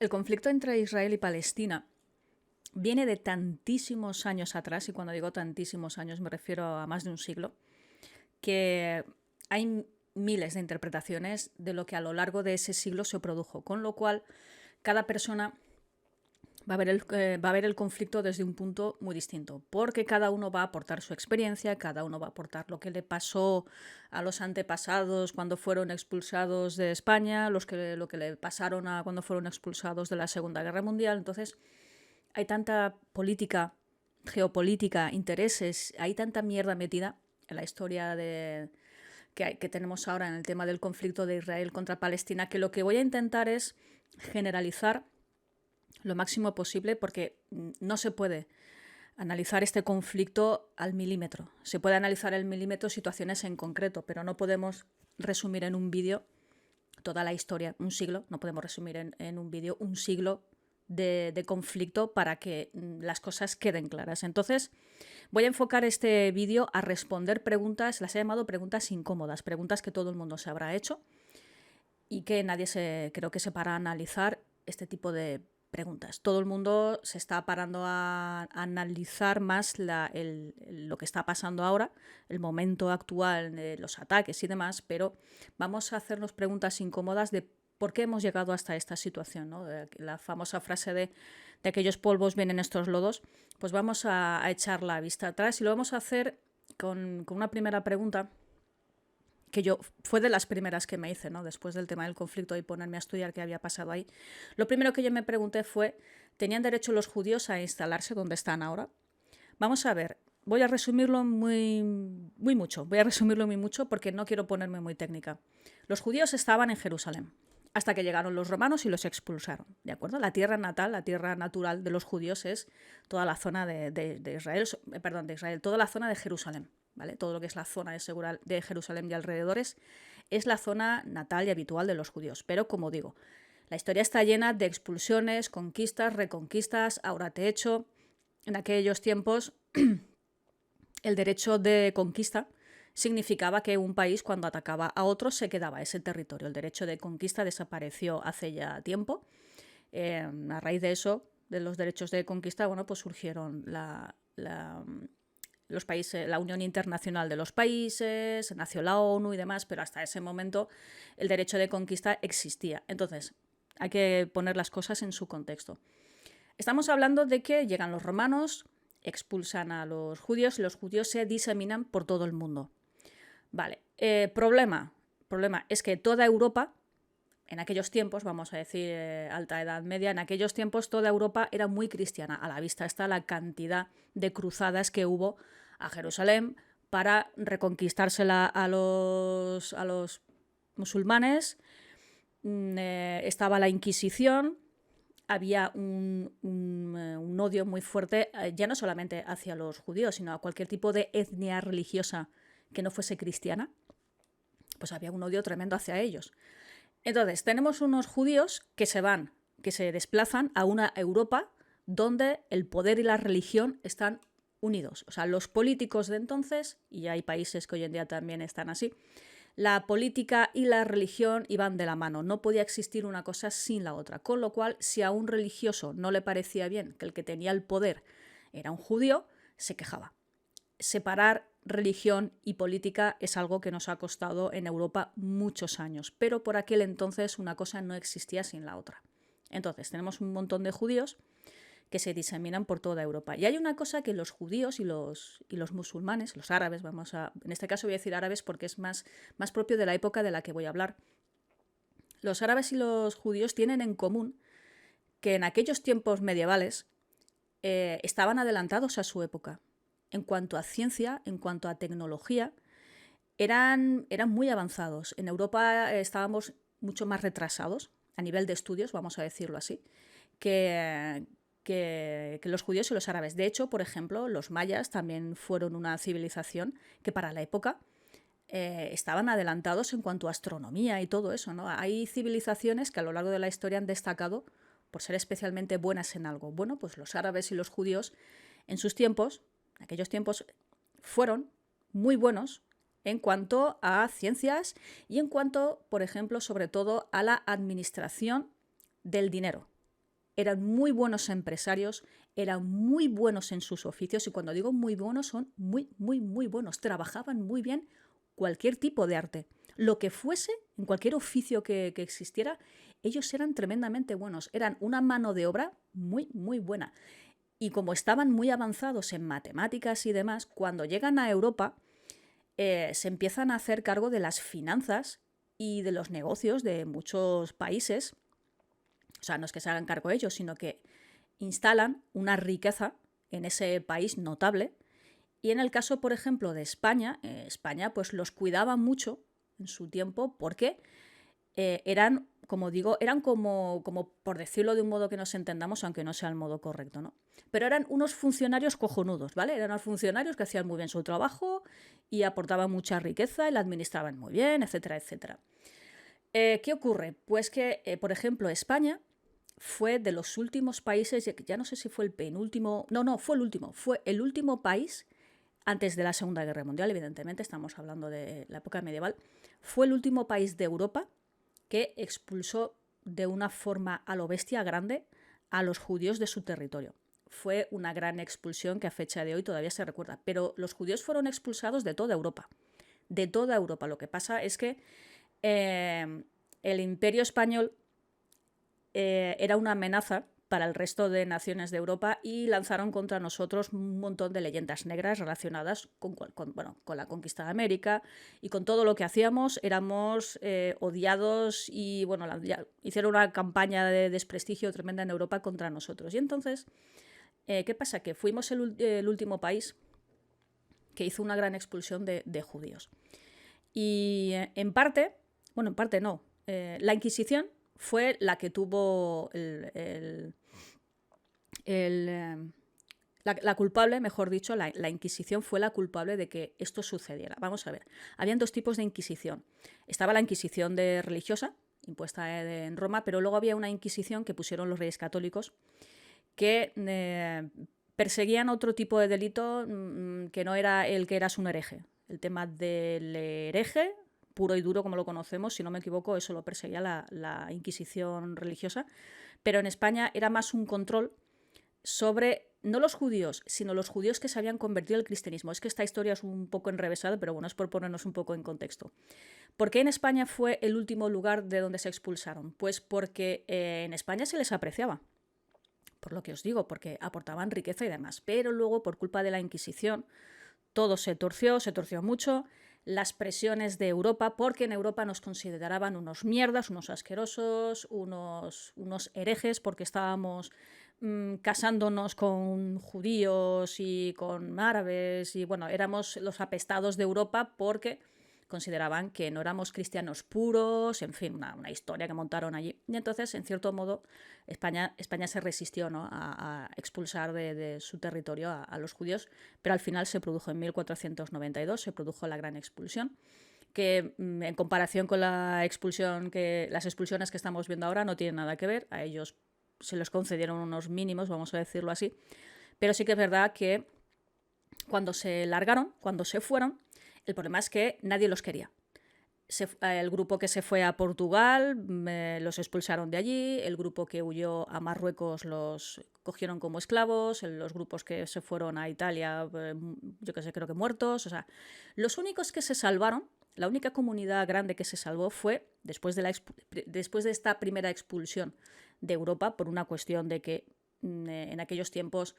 El conflicto entre Israel y Palestina viene de tantísimos años atrás, y cuando digo tantísimos años me refiero a más de un siglo, que hay miles de interpretaciones de lo que a lo largo de ese siglo se produjo, con lo cual cada persona va a ver el conflicto desde un punto muy distinto, porque cada uno va a aportar su experiencia, cada uno va a aportar lo que le pasó a los antepasados cuando fueron expulsados de España, lo que le pasaron a cuando fueron expulsados de la Segunda Guerra Mundial. Entonces, hay tanta política, geopolítica, intereses, hay tanta mierda metida en la historia que tenemos ahora en el tema del conflicto de Israel contra Palestina, que lo que voy a intentar es generalizar lo máximo posible, porque no se puede analizar este conflicto al milímetro. Se puede analizar al milímetro situaciones en concreto, pero no podemos resumir en un vídeo toda la historia, un siglo, no podemos resumir en un vídeo un siglo de conflicto para que las cosas queden claras. Entonces, voy a enfocar este vídeo a responder preguntas, las he llamado preguntas incómodas, preguntas que todo el mundo se habrá hecho y que creo que se para a analizar este tipo de preguntas. Todo el mundo se está parando a analizar más lo que está pasando ahora, el momento actual de los ataques y demás, pero vamos a hacernos preguntas incómodas de por qué hemos llegado hasta esta situación, ¿no? La famosa frase de aquellos polvos vienen estos lodos. Pues vamos a echar la vista atrás y lo vamos a hacer con una primera pregunta que fue de las primeras que me hice, ¿no? Después del tema del conflicto y ponerme a estudiar qué había pasado ahí. Lo primero que yo me pregunté fue, ¿tenían derecho los judíos a instalarse donde están ahora? Vamos a ver, voy a resumirlo muy mucho, porque no quiero ponerme muy técnica. Los judíos estaban en Jerusalén hasta que llegaron los romanos y los expulsaron, ¿de acuerdo? La tierra natal, la tierra natural de los judíos es toda la zona de Israel, toda la zona de Jerusalén. ¿Vale? Todo lo que es la zona de Jerusalén y alrededores es la zona natal y habitual de los judíos. Pero, como digo, la historia está llena de expulsiones, conquistas, reconquistas. Ahora te echo. En aquellos tiempos, el derecho de conquista significaba que un país, cuando atacaba a otro, se quedaba ese territorio. El derecho de conquista desapareció hace ya tiempo. A raíz de eso, de los derechos de conquista, bueno, pues surgieron los países, la Unión Internacional de los Países, nació la ONU y demás, pero hasta ese momento el derecho de conquista existía. Entonces, hay que poner las cosas en su contexto. Estamos hablando de que llegan los romanos, expulsan a los judíos y los judíos se diseminan por todo el mundo. Vale, problema es que toda Europa, en aquellos tiempos, vamos a decir alta edad media, en aquellos tiempos toda Europa era muy cristiana. A la vista está la cantidad de cruzadas que hubo a Jerusalén para reconquistársela a los musulmanes. Estaba la Inquisición, había un odio muy fuerte, ya no solamente hacia los judíos, sino a cualquier tipo de etnia religiosa que no fuese cristiana. Pues había un odio tremendo hacia ellos. Entonces, tenemos unos judíos que se desplazan a una Europa donde el poder y la religión están unidos. O sea, los políticos de entonces, y hay países que hoy en día también están así, la política y la religión iban de la mano. No podía existir una cosa sin la otra. Con lo cual, si a un religioso no le parecía bien que el que tenía el poder era un judío, se quejaba. Separar religión y política es algo que nos ha costado en Europa muchos años, pero por aquel entonces una cosa no existía sin la otra. Entonces tenemos un montón de judíos que se diseminan por toda Europa. Y hay una cosa que los judíos y los musulmanes, los árabes, en este caso voy a decir árabes porque es más propio de la época de la que voy a hablar. Los árabes y los judíos tienen en común que en aquellos tiempos medievales estaban adelantados a su época. En cuanto a ciencia, en cuanto a tecnología, eran muy avanzados. En Europa estábamos mucho más retrasados a nivel de estudios, vamos a decirlo así, que los judíos y los árabes. De hecho, por ejemplo, los mayas también fueron una civilización que para la época estaban adelantados en cuanto a astronomía y todo eso, ¿no? Hay civilizaciones que a lo largo de la historia han destacado por ser especialmente buenas en algo. Bueno, pues los árabes y los judíos en sus tiempos, en aquellos tiempos, fueron muy buenos en cuanto a ciencias y en cuanto, por ejemplo, sobre todo a la administración del dinero. eran muy buenos empresarios, eran muy buenos en sus oficios, y cuando digo muy buenos, son muy, muy, muy buenos. Trabajaban muy bien cualquier tipo de arte. Lo que fuese, en cualquier oficio que existiera, ellos eran tremendamente buenos. Eran una mano de obra muy, muy buena. Y como estaban muy avanzados en matemáticas y demás, cuando llegan a Europa, se empiezan a hacer cargo de las finanzas y de los negocios de muchos países. O sea, no es que se hagan cargo ellos, sino que instalan una riqueza en ese país notable. Y en el caso, por ejemplo, de España, España pues los cuidaba mucho en su tiempo porque eran, como digo, eran como, por decirlo de un modo que nos entendamos, aunque no sea el modo correcto, ¿no? Pero eran unos funcionarios cojonudos, ¿vale? Eran unos funcionarios que hacían muy bien su trabajo y aportaban mucha riqueza y la administraban muy bien, etcétera, etcétera. ¿Qué ocurre? Pues que, por ejemplo, España fue de los últimos países, ya no sé si fue el penúltimo, no, fue el último país antes de la Segunda Guerra Mundial, evidentemente, estamos hablando de la época medieval, fue el último país de Europa que expulsó de una forma a lo bestia grande a los judíos de su territorio. Fue una gran expulsión que a fecha de hoy todavía se recuerda, pero los judíos fueron expulsados de toda Europa. De toda Europa. Lo que pasa es que el Imperio Español era una amenaza para el resto de naciones de Europa y lanzaron contra nosotros un montón de leyendas negras relacionadas con la conquista de América y con todo lo que hacíamos. Éramos odiados y bueno, hicieron una campaña de desprestigio tremenda en Europa contra nosotros. Y entonces, ¿qué pasa? Que fuimos el último país que hizo una gran expulsión de judíos. Y en parte no, la Inquisición fue la que tuvo la culpable, mejor dicho, la Inquisición fue la culpable de que esto sucediera. Vamos a ver, habían dos tipos de Inquisición. Estaba la Inquisición religiosa, impuesta en Roma, pero luego había una Inquisición que pusieron los Reyes Católicos, que perseguían otro tipo de delito que no era el que eras un hereje. El tema del hereje, puro y duro como lo conocemos, si no me equivoco, eso lo perseguía la Inquisición religiosa, pero en España era más un control sobre, no los judíos, sino los judíos que se habían convertido al cristianismo. Es que esta historia es un poco enrevesada, pero bueno, es por ponernos un poco en contexto. ¿Por qué en España fue el último lugar de donde se expulsaron? Pues porque en España se les apreciaba, por lo que os digo, porque aportaban riqueza y demás, pero luego por culpa de la Inquisición todo se torció mucho. Las presiones de Europa, porque en Europa nos consideraban unos mierdas, unos asquerosos, unos herejes, porque estábamos casándonos con judíos y con árabes, y bueno, éramos los apestados de Europa porque consideraban que no éramos cristianos puros, en fin, una historia que montaron allí. Y entonces, en cierto modo, España se resistió, ¿no?, a expulsar de su territorio a los judíos, pero al final se produjo en 1492, se produjo la gran expulsión, que en comparación con las expulsiones que estamos viendo ahora no tienen nada que ver. A ellos se les concedieron unos mínimos, vamos a decirlo así, pero sí que es verdad que cuando se largaron, cuando se fueron, el problema es que nadie los quería. El grupo que se fue a Portugal los expulsaron de allí, el grupo que huyó a Marruecos los cogieron como esclavos, los grupos que se fueron a Italia, yo qué sé, creo que muertos. O sea, los únicos que se salvaron, la única comunidad grande que se salvó fue después de esta primera expulsión de Europa, por una cuestión de que en aquellos tiempos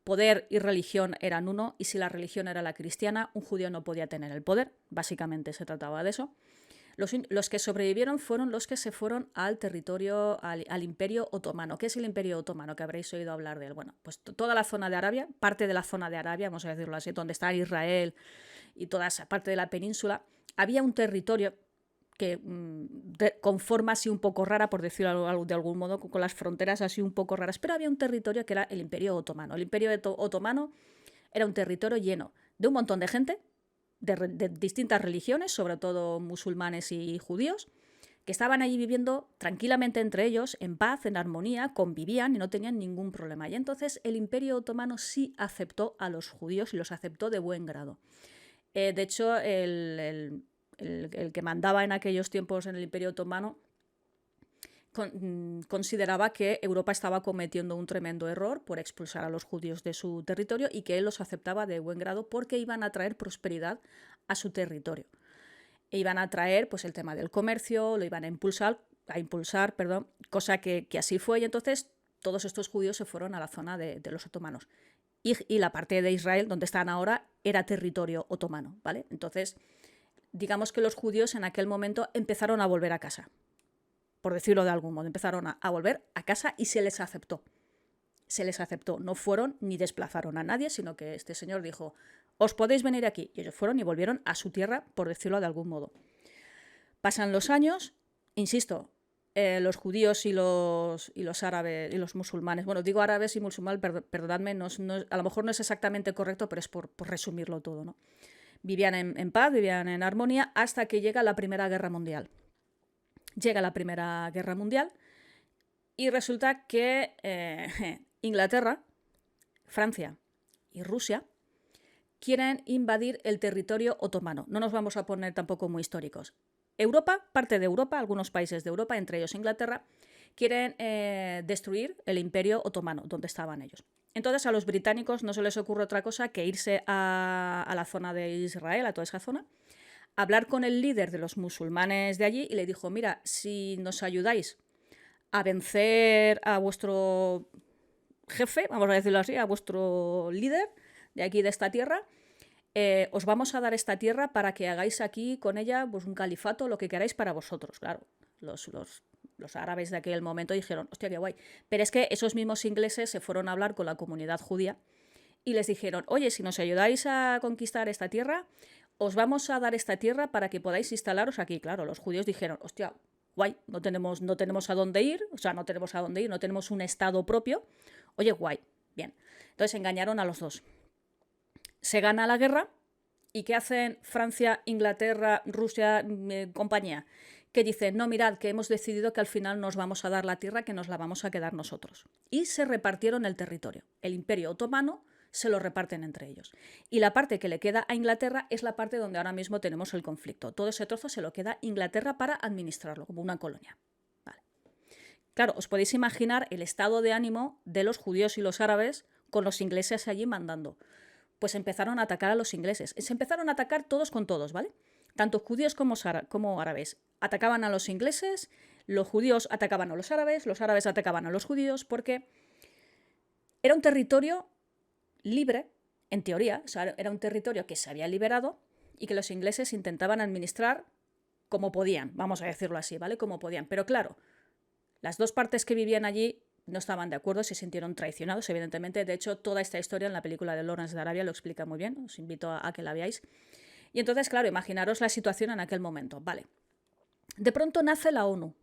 poder y religión eran uno, y si la religión era la cristiana, un judío no podía tener el poder. Básicamente se trataba de eso. Los que sobrevivieron fueron los que se fueron al territorio, al Imperio Otomano. ¿Qué es el Imperio Otomano? Que habréis oído hablar de él. Bueno, pues toda la zona de Arabia, parte de la zona de Arabia, vamos a decirlo así, donde está Israel y toda esa parte de la península, había un territorio que con forma así un poco rara, por decirlo de algún modo, con las fronteras así un poco raras, pero había un territorio que era el Imperio Otomano. El Imperio Otomano era un territorio lleno de un montón de gente, de distintas religiones, sobre todo musulmanes y judíos, que estaban allí viviendo tranquilamente entre ellos, en paz, en armonía, convivían y no tenían ningún problema. Y entonces el Imperio Otomano sí aceptó a los judíos y los aceptó de buen grado. De hecho, el que mandaba en aquellos tiempos en el Imperio Otomano consideraba que Europa estaba cometiendo un tremendo error por expulsar a los judíos de su territorio y que él los aceptaba de buen grado porque iban a traer prosperidad a su territorio. E iban a traer pues, el tema del comercio, lo iban a impulsar, cosa que así fue. Y entonces todos estos judíos se fueron a la zona de los otomanos. Y la parte de Israel, donde están ahora, era territorio otomano, ¿vale? Entonces, digamos que los judíos en aquel momento empezaron a volver a casa. Por decirlo de algún modo, empezaron a volver a casa y se les aceptó. Se les aceptó. No fueron ni desplazaron a nadie, sino que este señor dijo, os podéis venir aquí. Y ellos fueron y volvieron a su tierra, por decirlo de algún modo. Pasan los años, insisto, los judíos y los árabes y los musulmanes, bueno, digo árabes y musulmanes, perdonadme, a lo mejor no es exactamente correcto, pero es por resumirlo todo, ¿no? Vivían en paz, vivían en armonía, hasta que llega la Primera Guerra Mundial. Llega la Primera Guerra Mundial y resulta que Inglaterra, Francia y Rusia quieren invadir el territorio otomano. No nos vamos a poner tampoco muy históricos. Europa, parte de Europa, algunos países de Europa, entre ellos Inglaterra, quieren destruir el imperio otomano, donde estaban ellos. Entonces a los británicos no se les ocurre otra cosa que irse a la zona de Israel, a toda esa zona, hablar con el líder de los musulmanes de allí y le dijo, mira, si nos ayudáis a vencer a vuestro jefe, vamos a decirlo así, a vuestro líder de aquí de esta tierra, os vamos a dar esta tierra para que hagáis aquí con ella pues, un califato, lo que queráis para vosotros. Claro, los árabes de aquel momento dijeron, hostia, qué guay. Pero es que esos mismos ingleses se fueron a hablar con la comunidad judía y les dijeron, oye, si nos ayudáis a conquistar esta tierra, os vamos a dar esta tierra para que podáis instalaros aquí. Claro, los judíos dijeron, hostia, guay, no tenemos a dónde ir, no tenemos un estado propio. Oye, guay, bien. Entonces engañaron a los dos. Se gana la guerra y ¿qué hacen Francia, Inglaterra, Rusia, compañía? Que dicen, no, mirad, que hemos decidido que al final nos vamos a dar la tierra, que nos la vamos a quedar nosotros. Y se repartieron el territorio. El Imperio Otomano se lo reparten entre ellos. Y la parte que le queda a Inglaterra es la parte donde ahora mismo tenemos el conflicto. Todo ese trozo se lo queda Inglaterra para administrarlo, como una colonia. Vale. Claro, os podéis imaginar el estado de ánimo de los judíos y los árabes con los ingleses allí mandando. Pues empezaron a atacar a los ingleses. Se empezaron a atacar todos con todos, ¿vale? Tanto judíos como árabes. Atacaban a los ingleses, los judíos atacaban a los árabes atacaban a los judíos, porque era un territorio libre, en teoría, o sea, era un territorio que se había liberado y que los ingleses intentaban administrar como podían, vamos a decirlo así, ¿vale? Como podían. Pero claro, las dos partes que vivían allí no estaban de acuerdo, se sintieron traicionados, evidentemente. De hecho, toda esta historia en la película de Lawrence de Arabia lo explica muy bien, os invito a que la veáis. Y entonces, claro, imaginaros la situación en aquel momento. Vale. De pronto nace la ONU.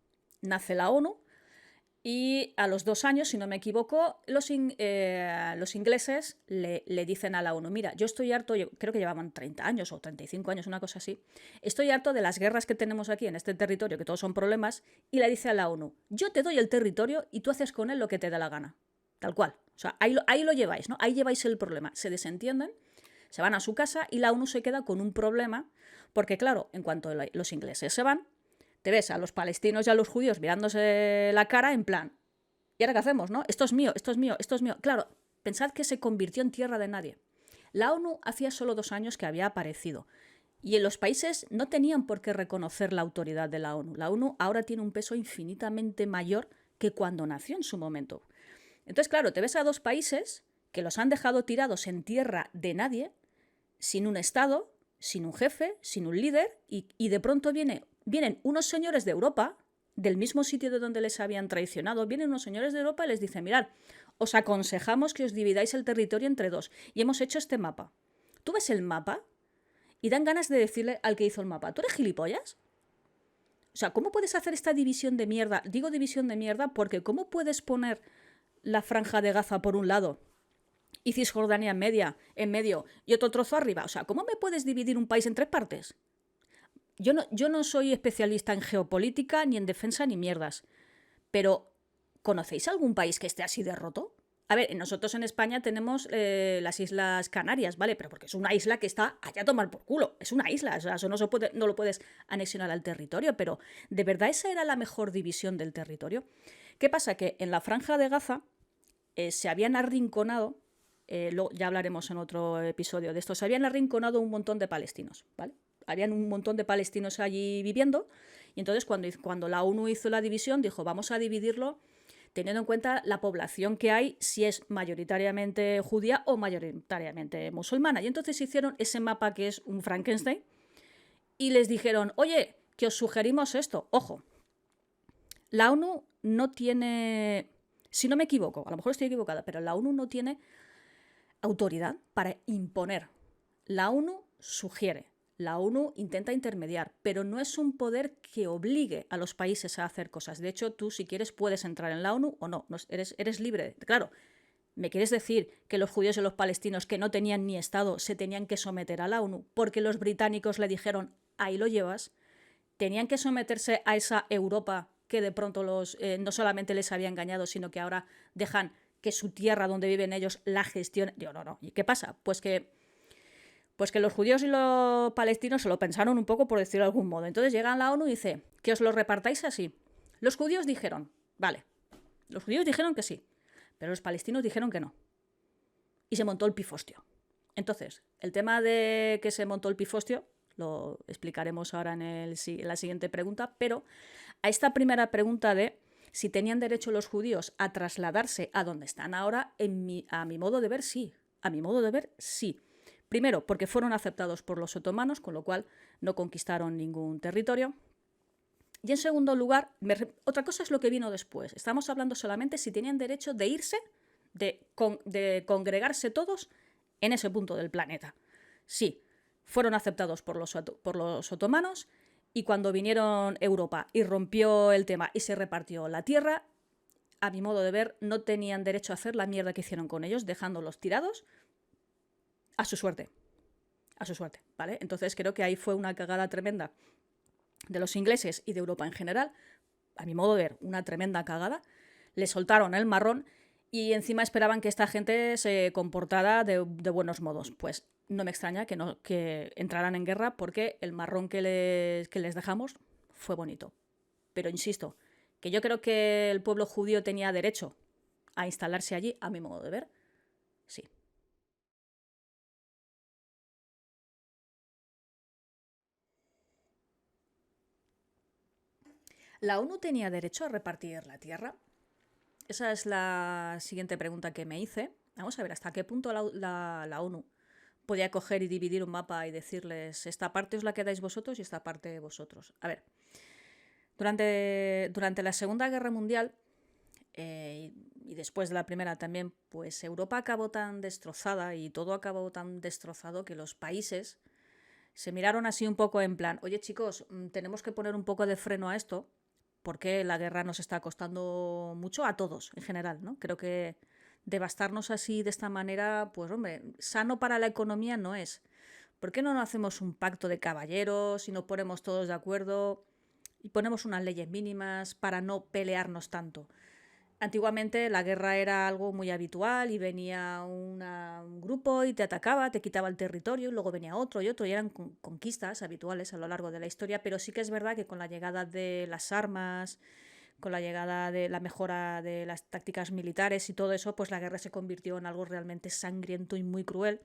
Y a los 2 años, si no me equivoco, los ingleses le dicen a la ONU, mira, yo estoy harto, yo creo que llevaban 30 años o 35 años, una cosa así, estoy harto de las guerras que tenemos aquí en este territorio, que todos son problemas, y le dice a la ONU, yo te doy el territorio y tú haces con él lo que te dé la gana. Tal cual. O sea, ahí lo lleváis, ¿no? Ahí lleváis el problema. Se desentienden, se van a su casa y la ONU se queda con un problema, porque claro, en cuanto los ingleses se van, te ves a los palestinos y a los judíos mirándose la cara en plan, ¿y ahora qué hacemos, no? Esto es mío, esto es mío, esto es mío. Claro, pensad que se convirtió en tierra de nadie. La ONU hacía solo 2 años que había aparecido. Y en los países no tenían por qué reconocer la autoridad de la ONU. La ONU ahora tiene un peso infinitamente mayor que cuando nació en su momento. Entonces, claro, te ves a 2 países que los han dejado tirados en tierra de nadie, sin un Estado, sin un jefe, sin un líder, y de pronto vienen unos señores de Europa, del mismo sitio de donde les habían traicionado, vienen unos señores de Europa y les dicen, mirad, os aconsejamos que os dividáis el territorio entre 2 y hemos hecho este mapa. Tú ves el mapa y dan ganas de decirle al que hizo el mapa, ¿tú eres gilipollas? O sea, ¿cómo puedes hacer esta división de mierda? Digo división de mierda porque ¿cómo puedes poner la franja de Gaza por un lado y Cisjordania en medio y otro trozo arriba? O sea, ¿cómo me puedes dividir un país en 3 partes? Yo no soy especialista en geopolítica, ni en defensa, ni mierdas. Pero, ¿conocéis algún país que esté así de roto? A ver, nosotros en España tenemos las Islas Canarias, ¿vale? Pero porque es una isla que está allá a tomar por culo. Es una isla, o sea, eso no lo puedes anexionar al territorio, pero ¿de verdad esa era la mejor división del territorio? ¿Qué pasa? Que en la Franja de Gaza se habían arrinconado, ya hablaremos en otro episodio de esto, se habían arrinconado un montón de palestinos, ¿vale? Habían un montón de palestinos allí viviendo, y entonces cuando la ONU hizo la división, dijo, vamos a dividirlo teniendo en cuenta la población que hay, si es mayoritariamente judía o mayoritariamente musulmana. Y entonces hicieron ese mapa que es un Frankenstein y les dijeron, oye, que os sugerimos esto. Ojo, la ONU no tiene, si no me equivoco, a lo mejor estoy equivocada, pero la ONU no tiene autoridad para imponer. La ONU sugiere, la ONU intenta intermediar, pero no es un poder que obligue a los países a hacer cosas. De hecho, tú si quieres puedes entrar en la ONU o no, eres libre. Claro, ¿me quieres decir que los judíos y los palestinos que no tenían ni Estado se tenían que someter a la ONU porque los británicos le dijeron, ahí lo llevas? ¿Tenían que someterse a esa Europa que de pronto no solamente les había engañado, sino que ahora dejan que su tierra donde viven ellos la gestione? Digo, no. ¿Y qué pasa? Pues que los judíos y los palestinos se lo pensaron un poco, por decirlo de algún modo. Entonces llega la ONU y dice, que os lo repartáis así. Los judíos dijeron, vale. Los judíos dijeron que sí, pero los palestinos dijeron que no. Y se montó el pifostio. Entonces, el tema de que se montó el pifostio lo explicaremos ahora en la siguiente pregunta, pero a esta primera pregunta de si tenían derecho los judíos a trasladarse a donde están ahora, a mi modo de ver, sí. A mi modo de ver, sí. Primero, porque fueron aceptados por los otomanos, con lo cual no conquistaron ningún territorio. Y en segundo lugar, otra cosa es lo que vino después. Estamos hablando solamente si tenían derecho de irse, de congregarse todos en ese punto del planeta. Sí, fueron aceptados por los otomanos y cuando vinieron Europa y rompió el tema y se repartió la tierra, a mi modo de ver, no tenían derecho a hacer la mierda que hicieron con ellos, dejándolos tirados a su suerte. A su suerte, ¿vale? Entonces creo que ahí fue una cagada tremenda de los ingleses y de Europa en general. A mi modo de ver, una tremenda cagada. Le soltaron el marrón y encima esperaban que esta gente se comportara de buenos modos. Pues no me extraña que entraran en guerra porque el marrón que les dejamos fue bonito. Pero insisto, que yo creo que el pueblo judío tenía derecho a instalarse allí, a mi modo de ver, sí. ¿La ONU tenía derecho a repartir la tierra? Esa es la siguiente pregunta que me hice. Vamos a ver hasta qué punto la ONU podía coger y dividir un mapa y decirles esta parte os la quedáis vosotros y esta parte vosotros. A ver, durante la Segunda Guerra Mundial y después de la Primera también, pues Europa acabó tan destrozada y todo acabó tan destrozado que los países se miraron así un poco en plan, oye chicos, tenemos que poner un poco de freno a esto porque la guerra nos está costando mucho a todos en general, ¿no? Creo que devastarnos así de esta manera, pues hombre, sano para la economía no es. ¿Por qué no hacemos un pacto de caballeros y nos ponemos todos de acuerdo y ponemos unas leyes mínimas para no pelearnos tanto? Antiguamente la guerra era algo muy habitual y venía un grupo y te atacaba, te quitaba el territorio y luego venía otro y otro y eran conquistas habituales a lo largo de la historia, pero sí que es verdad que con la llegada de las armas, con la llegada de la mejora de las tácticas militares y todo eso, pues la guerra se convirtió en algo realmente sangriento y muy cruel.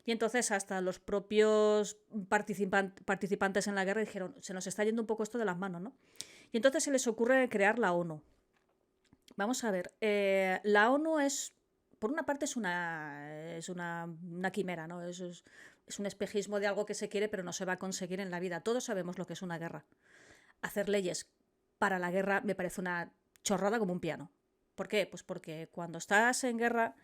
Y entonces hasta los propios participantes en la guerra dijeron, se nos está yendo un poco esto de las manos, ¿no? Y entonces se les ocurre crear la ONU. Vamos a ver, la ONU por una parte es una quimera, ¿no? Es un espejismo de algo que se quiere pero no se va a conseguir en la vida. Todos sabemos lo que es una guerra. Hacer leyes para la guerra me parece una chorrada como un piano. ¿Por qué? Pues porque cuando estás en guerra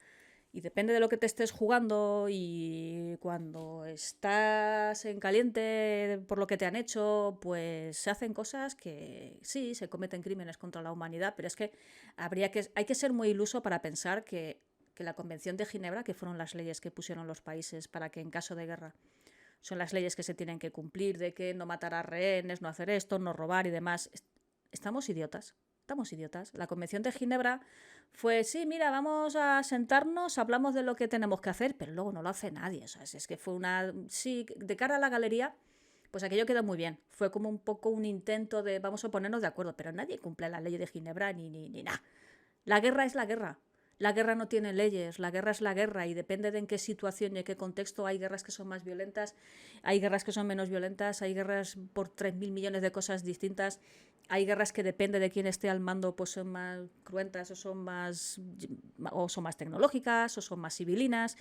y depende de lo que te estés jugando y cuando estás en caliente por lo que te han hecho, pues se hacen cosas que sí, se cometen crímenes contra la humanidad, pero es que hay que ser muy iluso para pensar que la Convención de Ginebra, que fueron las leyes que pusieron los países para que en caso de guerra son las leyes que se tienen que cumplir, de que no matar a rehenes, no hacer esto, no robar y demás. Estamos idiotas. Estamos idiotas. La Convención de Ginebra fue, sí, mira, vamos a sentarnos, hablamos de lo que tenemos que hacer, pero luego no lo hace nadie. O sea, es que fue una... Sí, de cara a la galería, pues aquello quedó muy bien. Fue como un poco un intento de vamos a ponernos de acuerdo, pero nadie cumple la ley de Ginebra ni nada. La guerra es la guerra. La guerra no tiene leyes, la guerra es la guerra y depende de en qué situación y en qué contexto. Hay guerras que son más violentas, hay guerras que son menos violentas, hay guerras por 3.000 millones de cosas distintas. Hay guerras que depende de quién esté al mando, pues son más cruentas o son más tecnológicas o son más civilinas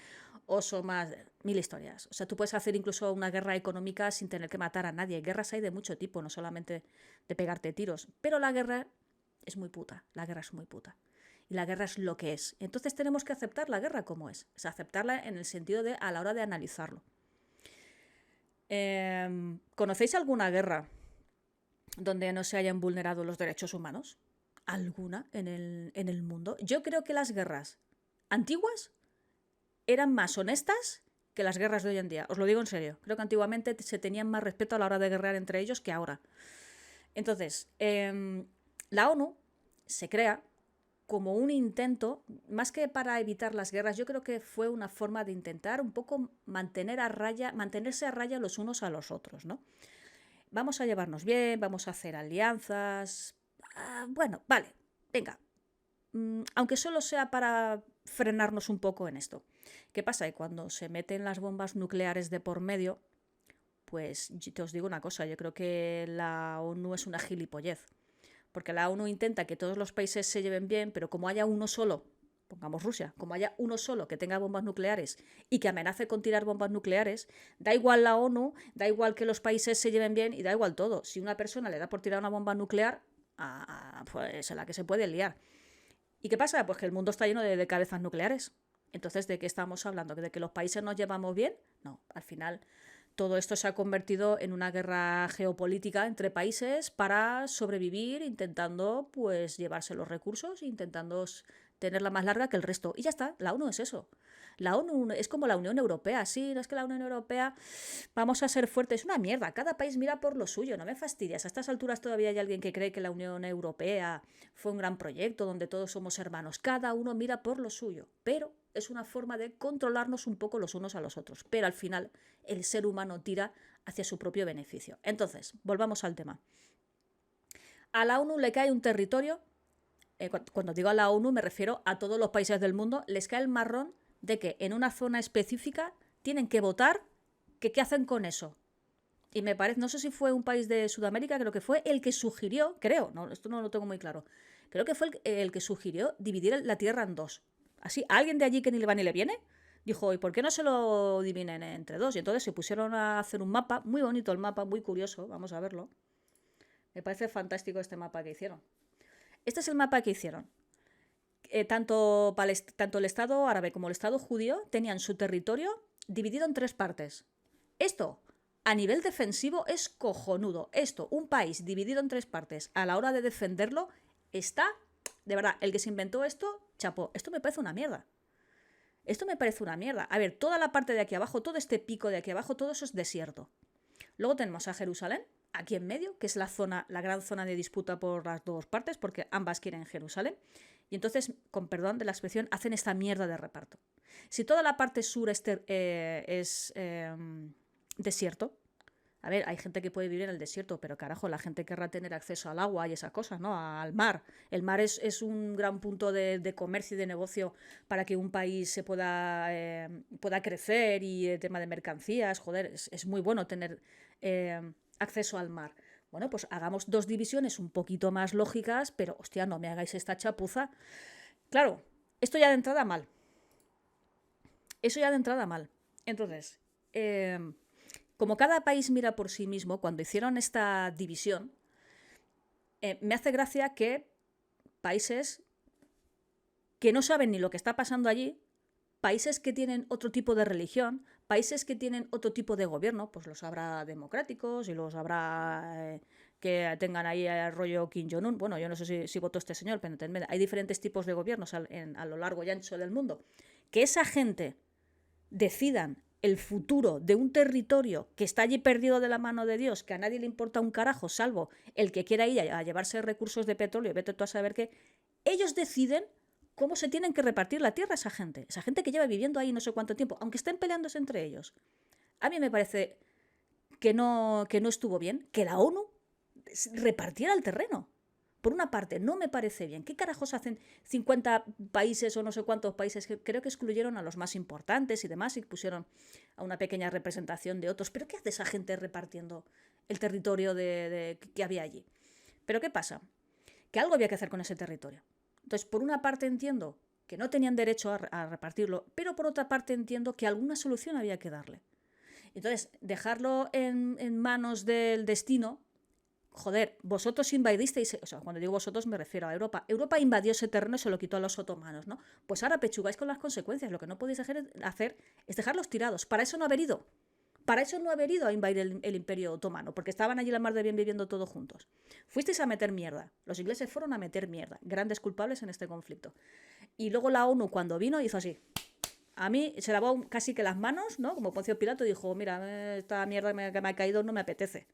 o son más... mil historias. O sea, tú puedes hacer incluso una guerra económica sin tener que matar a nadie. Guerras hay de mucho tipo, no solamente de pegarte tiros. Pero la guerra es muy puta, la guerra es muy puta. Y la guerra es lo que es. Entonces tenemos que aceptar la guerra como es. O sea, aceptarla en el sentido de a la hora de analizarlo. ¿Conocéis alguna guerra donde no se hayan vulnerado los derechos humanos? ¿Alguna en el mundo? Yo creo que las guerras antiguas eran más honestas que las guerras de hoy en día. Os lo digo en serio. Creo que antiguamente se tenían más respeto a la hora de guerrear entre ellos que ahora. Entonces, la ONU se crea como un intento, más que para evitar las guerras, yo creo que fue una forma de intentar un poco mantenerse a raya los unos a los otros, ¿no? Vamos a llevarnos bien, vamos a hacer alianzas. Bueno, vale, venga. Aunque solo sea para frenarnos un poco en esto. ¿Qué pasa? Y cuando se meten las bombas nucleares de por medio, pues te os digo una cosa, yo creo que la ONU es una gilipollez. Porque la ONU intenta que todos los países se lleven bien, pero como haya uno solo, pongamos Rusia, como haya uno solo que tenga bombas nucleares y que amenace con tirar bombas nucleares, da igual la ONU, da igual que los países se lleven bien y da igual todo. Si una persona le da por tirar una bomba nuclear, pues en la que se puede liar. ¿Y qué pasa? Pues que el mundo está lleno de cabezas nucleares. Entonces, ¿de qué estamos hablando? ¿De que los países nos llevamos bien? No, al final todo esto se ha convertido en una guerra geopolítica entre países para sobrevivir, intentando pues llevarse los recursos, intentando tenerla más larga que el resto. Y ya está, la ONU es eso. La ONU es como la Unión Europea, sí, no es que la Unión Europea vamos a ser fuertes, es una mierda, cada país mira por lo suyo, no me fastidias. A estas alturas todavía hay alguien que cree que la Unión Europea fue un gran proyecto donde todos somos hermanos, cada uno mira por lo suyo, pero es una forma de controlarnos un poco los unos a los otros, pero al final el ser humano tira hacia su propio beneficio. Entonces, volvamos al tema. A la ONU le cae un territorio, cuando digo a la ONU me refiero a todos los países del mundo, les cae el marrón de que en una zona específica tienen que votar que qué hacen con eso. Y me parece, no sé si fue un país de Sudamérica, creo que fue el que sugirió, no, esto no lo tengo muy claro, creo que fue el que sugirió dividir la Tierra en dos. Así, alguien de allí que ni le va ni le viene, dijo, ¿y por qué no se lo dividen entre dos? Y entonces se pusieron a hacer un mapa, muy bonito el mapa, muy curioso, vamos a verlo. Me parece fantástico este mapa que hicieron. Este es el mapa que hicieron. Tanto el Estado árabe como el Estado judío tenían su territorio dividido en tres partes. Esto, a nivel defensivo, es cojonudo. Esto, un país dividido en tres partes, a la hora de defenderlo, está... De verdad, el que se inventó esto, chapó. Esto me parece una mierda. Esto me parece una mierda. A ver, toda la parte de aquí abajo, todo este pico de aquí abajo, todo eso es desierto. Luego tenemos a Jerusalén, aquí en medio, que es la gran zona de disputa por las dos partes, porque ambas quieren Jerusalén. Y entonces, con perdón de la expresión, hacen esta mierda de reparto. Si toda la parte sur es desierto, a ver, hay gente que puede vivir en el desierto, pero carajo, la gente querrá tener acceso al agua y esas cosas, ¿no? Al mar. El mar es un gran punto de comercio y de negocio para que un país se pueda crecer y el tema de mercancías, joder, es muy bueno tener acceso al mar. Bueno, pues hagamos dos divisiones un poquito más lógicas, pero hostia, no me hagáis esta chapuza. Claro, esto ya de entrada mal. Eso ya de entrada mal. Entonces, como cada país mira por sí mismo, cuando hicieron esta división, me hace gracia que países que no saben ni lo que está pasando allí, países que tienen otro tipo de religión, países que tienen otro tipo de gobierno, pues los habrá democráticos y los habrá que tengan ahí el rollo Kim Jong-un. Bueno, yo no sé si votó este señor, pero hay diferentes tipos de gobiernos a lo largo y ancho del mundo. Que esa gente decidan el futuro de un territorio que está allí perdido de la mano de Dios, que a nadie le importa un carajo, salvo el que quiera ir a llevarse recursos de petróleo, vete tú a saber qué, ellos deciden cómo se tienen que repartir la tierra esa gente que lleva viviendo ahí no sé cuánto tiempo, aunque estén peleándose entre ellos. A mí me parece que no estuvo bien que la ONU repartiera el terreno. Por una parte, no me parece bien. ¿Qué carajos hacen 50 países o no sé cuántos países? Que creo que excluyeron a los más importantes y demás y pusieron a una pequeña representación de otros. ¿Pero qué hace esa gente repartiendo el territorio que había allí? ¿Pero qué pasa? Que algo había que hacer con ese territorio. Entonces, por una parte entiendo que no tenían derecho a repartirlo, pero por otra parte entiendo que alguna solución había que darle. Entonces, dejarlo en manos del destino. Joder, vosotros invadisteis, o sea, cuando digo vosotros me refiero a Europa. Europa invadió ese terreno y se lo quitó a los otomanos, ¿no? Pues ahora pechugáis con las consecuencias. Lo que no podéis hacer es dejarlos tirados. Para eso no haber ido. Para eso no haber ido a invadir el Imperio Otomano, porque estaban allí la mar de bien viviendo todos juntos. Fuisteis a meter mierda. Los ingleses fueron a meter mierda. Grandes culpables en este conflicto. Y luego la ONU, cuando vino, hizo así. A mí se lavó casi que las manos, ¿no? Como Poncio Pilato dijo, mira, esta mierda que me ha caído no me apetece.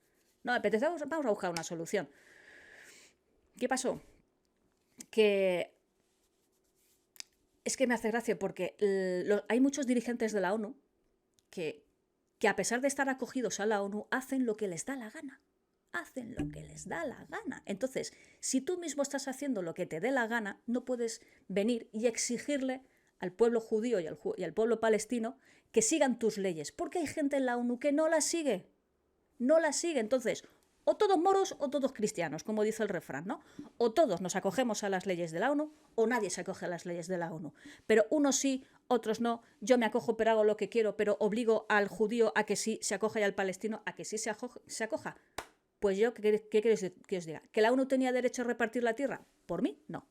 No me apetece, vamos a buscar una solución. ¿Qué pasó? Que es que me hace gracia porque hay muchos dirigentes de la ONU que a pesar de estar acogidos a la ONU hacen lo que les da la gana. Hacen lo que les da la gana. Entonces, si tú mismo estás haciendo lo que te dé la gana, no puedes venir y exigirle al pueblo judío y al pueblo palestino que sigan tus leyes, porque hay gente en la ONU que no las sigue. No las sigue. Entonces, o todos moros o todos cristianos, como dice el refrán, ¿no? O todos nos acogemos a las leyes de la ONU o nadie se acoge a las leyes de la ONU. Pero unos sí, otros no. Yo me acojo pero hago lo que quiero, pero obligo al judío a que sí se acoja y al palestino a que sí se acoja. Pues yo, ¿qué queréis que os diga? ¿Que la ONU tenía derecho a repartir la tierra? Por mí, no.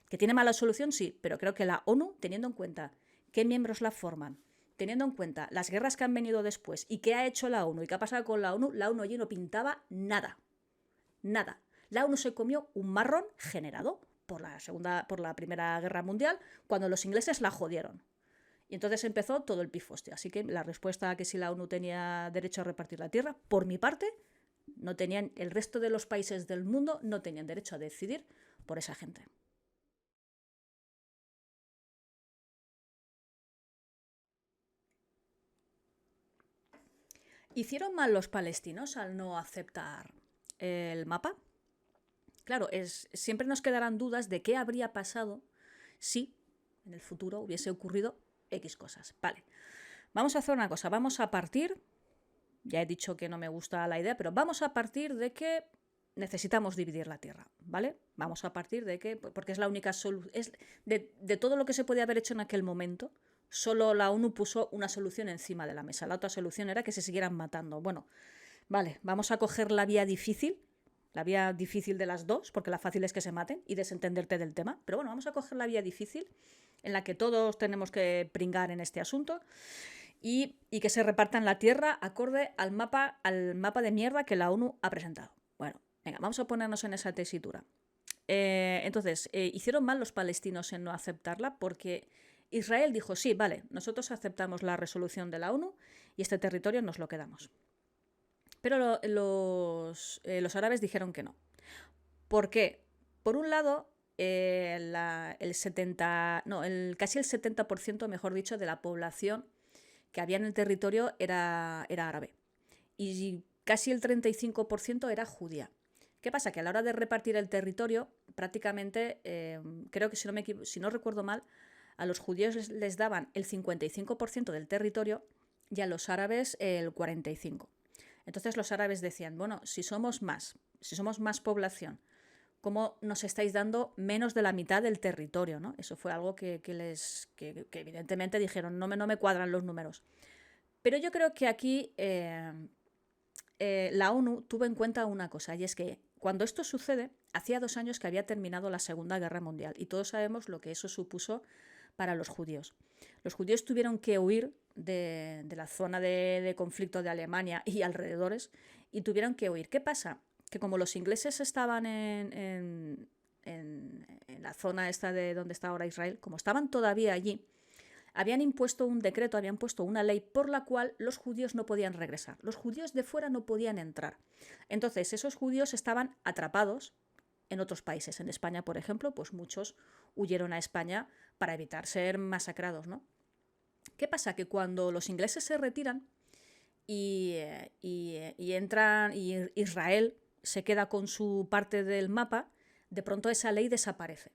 ¿Que tiene mala solución? Sí, pero creo que la ONU, teniendo en cuenta qué miembros la forman, teniendo en cuenta las guerras que han venido después y qué ha hecho la ONU y qué ha pasado con la ONU allí no pintaba nada. Nada. La ONU se comió un marrón generado por la Primera Guerra Mundial, cuando los ingleses la jodieron. Y entonces empezó todo el pifostio. Así que la respuesta a que si la ONU tenía derecho a repartir la tierra, por mi parte, no tenían, el resto de los países del mundo no tenían derecho a decidir por esa gente. ¿Hicieron mal los palestinos al no aceptar el mapa? Claro, siempre nos quedarán dudas de qué habría pasado si en el futuro hubiese ocurrido X cosas. Vale, vamos a hacer una cosa, vamos a partir, ya he dicho que no me gusta la idea, pero vamos a partir de que necesitamos dividir la tierra, ¿vale? Vamos a partir de que, porque es la única solución, de todo lo que se podía haber hecho en aquel momento, solo la ONU puso una solución encima de la mesa. La otra solución era que se siguieran matando. Bueno, vale, vamos a coger la vía difícil de las dos, porque la fácil es que se maten y desentenderte del tema. Pero bueno, vamos a coger la vía difícil, en la que todos tenemos que pringar en este asunto y que se repartan la tierra acorde al mapa de mierda que la ONU ha presentado. Bueno, venga, vamos a ponernos en esa tesitura. Entonces, hicieron mal los palestinos en no aceptarla porque Israel dijo, sí, vale, nosotros aceptamos la resolución de la ONU y este territorio nos lo quedamos. Pero los árabes dijeron que no. ¿Por qué? Por un lado, casi el 70%, mejor dicho, de la población que había en el territorio era árabe. Y casi el 35% era judía. ¿Qué pasa? Que a la hora de repartir el territorio, prácticamente, creo que si no recuerdo mal, a los judíos les daban el 55% del territorio y a los árabes el 45%. Entonces los árabes decían, bueno, si somos más población, ¿cómo nos estáis dando menos de la mitad del territorio, ¿no? Eso fue algo que evidentemente dijeron, no me cuadran los números. Pero yo creo que aquí la ONU tuvo en cuenta una cosa, y es que cuando esto sucede, hacía 2 años que había terminado la Segunda Guerra Mundial, y todos sabemos lo que eso supuso para los judíos. Los judíos tuvieron que huir de la zona de conflicto de Alemania y alrededores, y tuvieron que huir. ¿Qué pasa? Que como los ingleses estaban en la zona esta de donde está ahora Israel, como estaban todavía allí, habían impuesto un decreto, habían puesto una ley por la cual los judíos no podían regresar. Los judíos de fuera no podían entrar. Entonces, esos judíos estaban atrapados en otros países. En España, por ejemplo, pues muchos huyeron a España para evitar ser masacrados, ¿no? ¿Qué pasa? Que cuando los ingleses se retiran y entran, y Israel se queda con su parte del mapa, de pronto esa ley desaparece.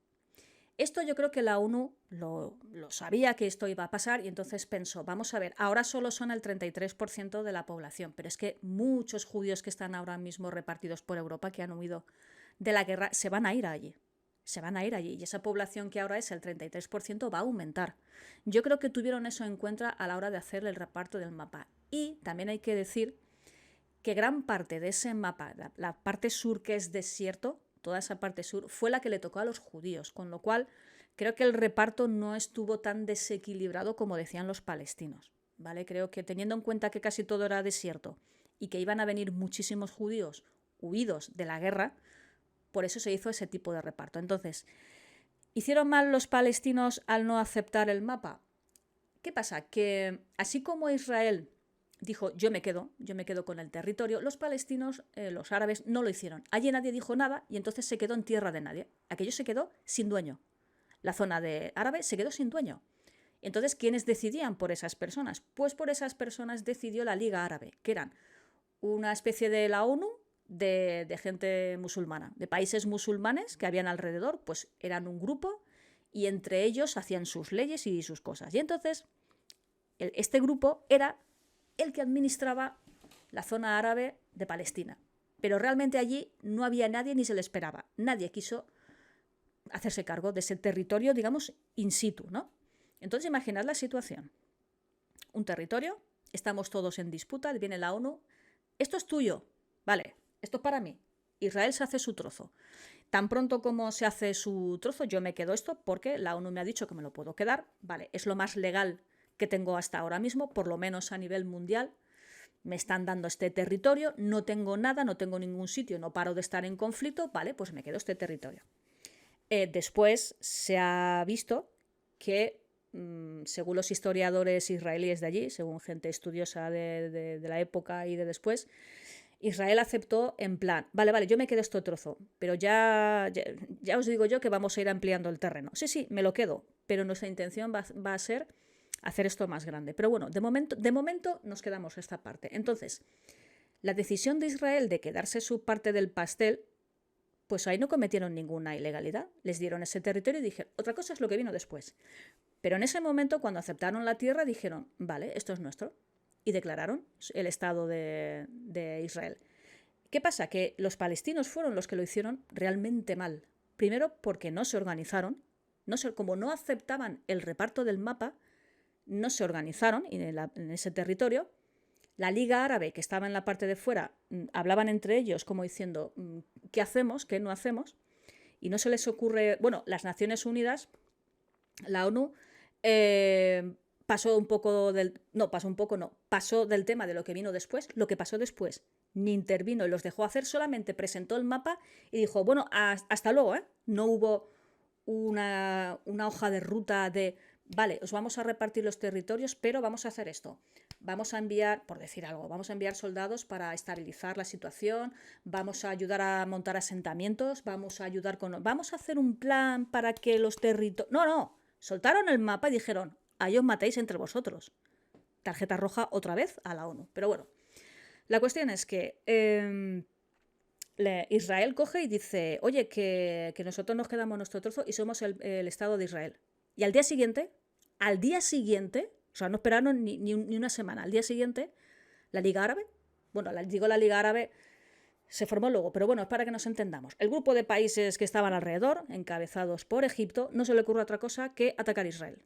Esto yo creo que la ONU lo sabía que esto iba a pasar y entonces pensó, vamos a ver, ahora solo son el 33% de la población, pero es que muchos judíos que están ahora mismo repartidos por Europa, que han huido de la guerra, se van a ir allí. Se van a ir allí y esa población que ahora es el 33% va a aumentar. Yo creo que tuvieron eso en cuenta a la hora de hacer el reparto del mapa. Y también hay que decir que gran parte de ese mapa, la parte sur que es desierto, toda esa parte sur, fue la que le tocó a los judíos, con lo cual creo que el reparto no estuvo tan desequilibrado como decían los palestinos, ¿vale? Creo que teniendo en cuenta que casi todo era desierto y que iban a venir muchísimos judíos huidos de la guerra, por eso se hizo ese tipo de reparto. Entonces, ¿hicieron mal los palestinos al no aceptar el mapa? ¿Qué pasa? Que así como Israel dijo yo me quedo con el territorio, los palestinos, los árabes, no lo hicieron. Allí nadie dijo nada y entonces se quedó en tierra de nadie. Aquello se quedó sin dueño. La zona de árabe se quedó sin dueño. Entonces, ¿quiénes decidían por esas personas? Pues por esas personas decidió la Liga Árabe, que eran una especie de la ONU de gente musulmana, de países musulmanes que habían alrededor, pues eran un grupo y entre ellos hacían sus leyes y sus cosas. Y entonces, este grupo era el que administraba la zona árabe de Palestina. Pero realmente allí no había nadie ni se le esperaba. Nadie quiso hacerse cargo de ese territorio, digamos, in situ, ¿no? Entonces, imaginad la situación. Un territorio, estamos todos en disputa, viene la ONU, esto es tuyo, vale, esto es para mí. Israel se hace su trozo. Tan pronto como se hace su trozo, yo me quedo esto porque la ONU me ha dicho que me lo puedo quedar, vale, es lo más legal que tengo hasta ahora mismo, por lo menos a nivel mundial. Me están dando este territorio, no tengo nada, no tengo ningún sitio, no paro de estar en conflicto, vale, pues me quedo este territorio. Después se ha visto que, según los historiadores israelíes de allí, según gente estudiosa de la época y de después, Israel aceptó en plan, vale, yo me quedo este trozo, pero ya os digo yo que vamos a ir ampliando el terreno. Sí, me lo quedo, pero nuestra intención va a ser hacer esto más grande. Pero bueno, de momento nos quedamos esta parte. Entonces, la decisión de Israel de quedarse su parte del pastel, pues ahí no cometieron ninguna ilegalidad. Les dieron ese territorio y dijeron, otra cosa es lo que vino después. Pero en ese momento, cuando aceptaron la tierra, dijeron, vale, esto es nuestro. Y declararon el Estado de Israel. ¿Qué pasa? Que los palestinos fueron los que lo hicieron realmente mal. Primero porque no se organizaron, como no aceptaban el reparto del mapa, no se organizaron en ese territorio. La Liga Árabe, que estaba en la parte de fuera, hablaban entre ellos como diciendo, ¿qué hacemos? ¿Qué no hacemos? Y no se les ocurre... Bueno, las Naciones Unidas, la ONU, pasó del tema de lo que vino después. Lo que pasó después ni intervino y los dejó hacer, solamente presentó el mapa y dijo, bueno, hasta luego, ¿eh? No hubo una hoja de ruta de, vale, os vamos a repartir los territorios, pero vamos a hacer esto. Vamos a enviar, por decir algo, vamos a enviar soldados para estabilizar la situación, vamos a ayudar a montar asentamientos, vamos a hacer un plan para que los territorios... No, soltaron el mapa y dijeron, ahí os matéis entre vosotros. Tarjeta roja otra vez a la ONU. Pero bueno, la cuestión es que Israel coge y dice, oye, que nosotros nos quedamos nuestro trozo y somos el Estado de Israel. Y al día siguiente, o sea, no esperaron ni una semana, al día siguiente, la Liga Árabe, bueno, la Liga Árabe se formó luego, pero bueno, es para que nos entendamos. El grupo de países que estaban alrededor, encabezados por Egipto, no se le ocurre otra cosa que atacar a Israel.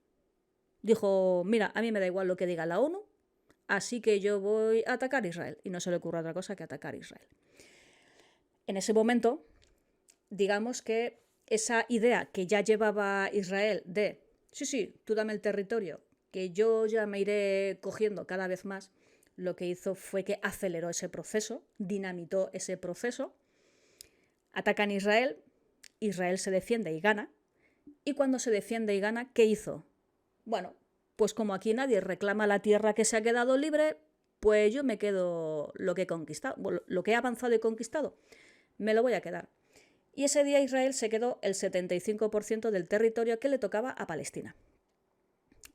Dijo, mira, a mí me da igual lo que diga la ONU, así que yo voy a atacar a Israel. Y no se le ocurre otra cosa que atacar a Israel. En ese momento, digamos que esa idea que ya llevaba Israel de, sí, tú dame el territorio, que yo ya me iré cogiendo cada vez más, lo que hizo fue que aceleró ese proceso, dinamitó ese proceso. Atacan a Israel, Israel se defiende y gana. Y cuando se defiende y gana, ¿qué hizo? Bueno, pues como aquí nadie reclama la tierra que se ha quedado libre, pues yo me quedo lo que he conquistado, lo que he avanzado y conquistado, me lo voy a quedar. Y ese día Israel se quedó el 75% del territorio que le tocaba a Palestina.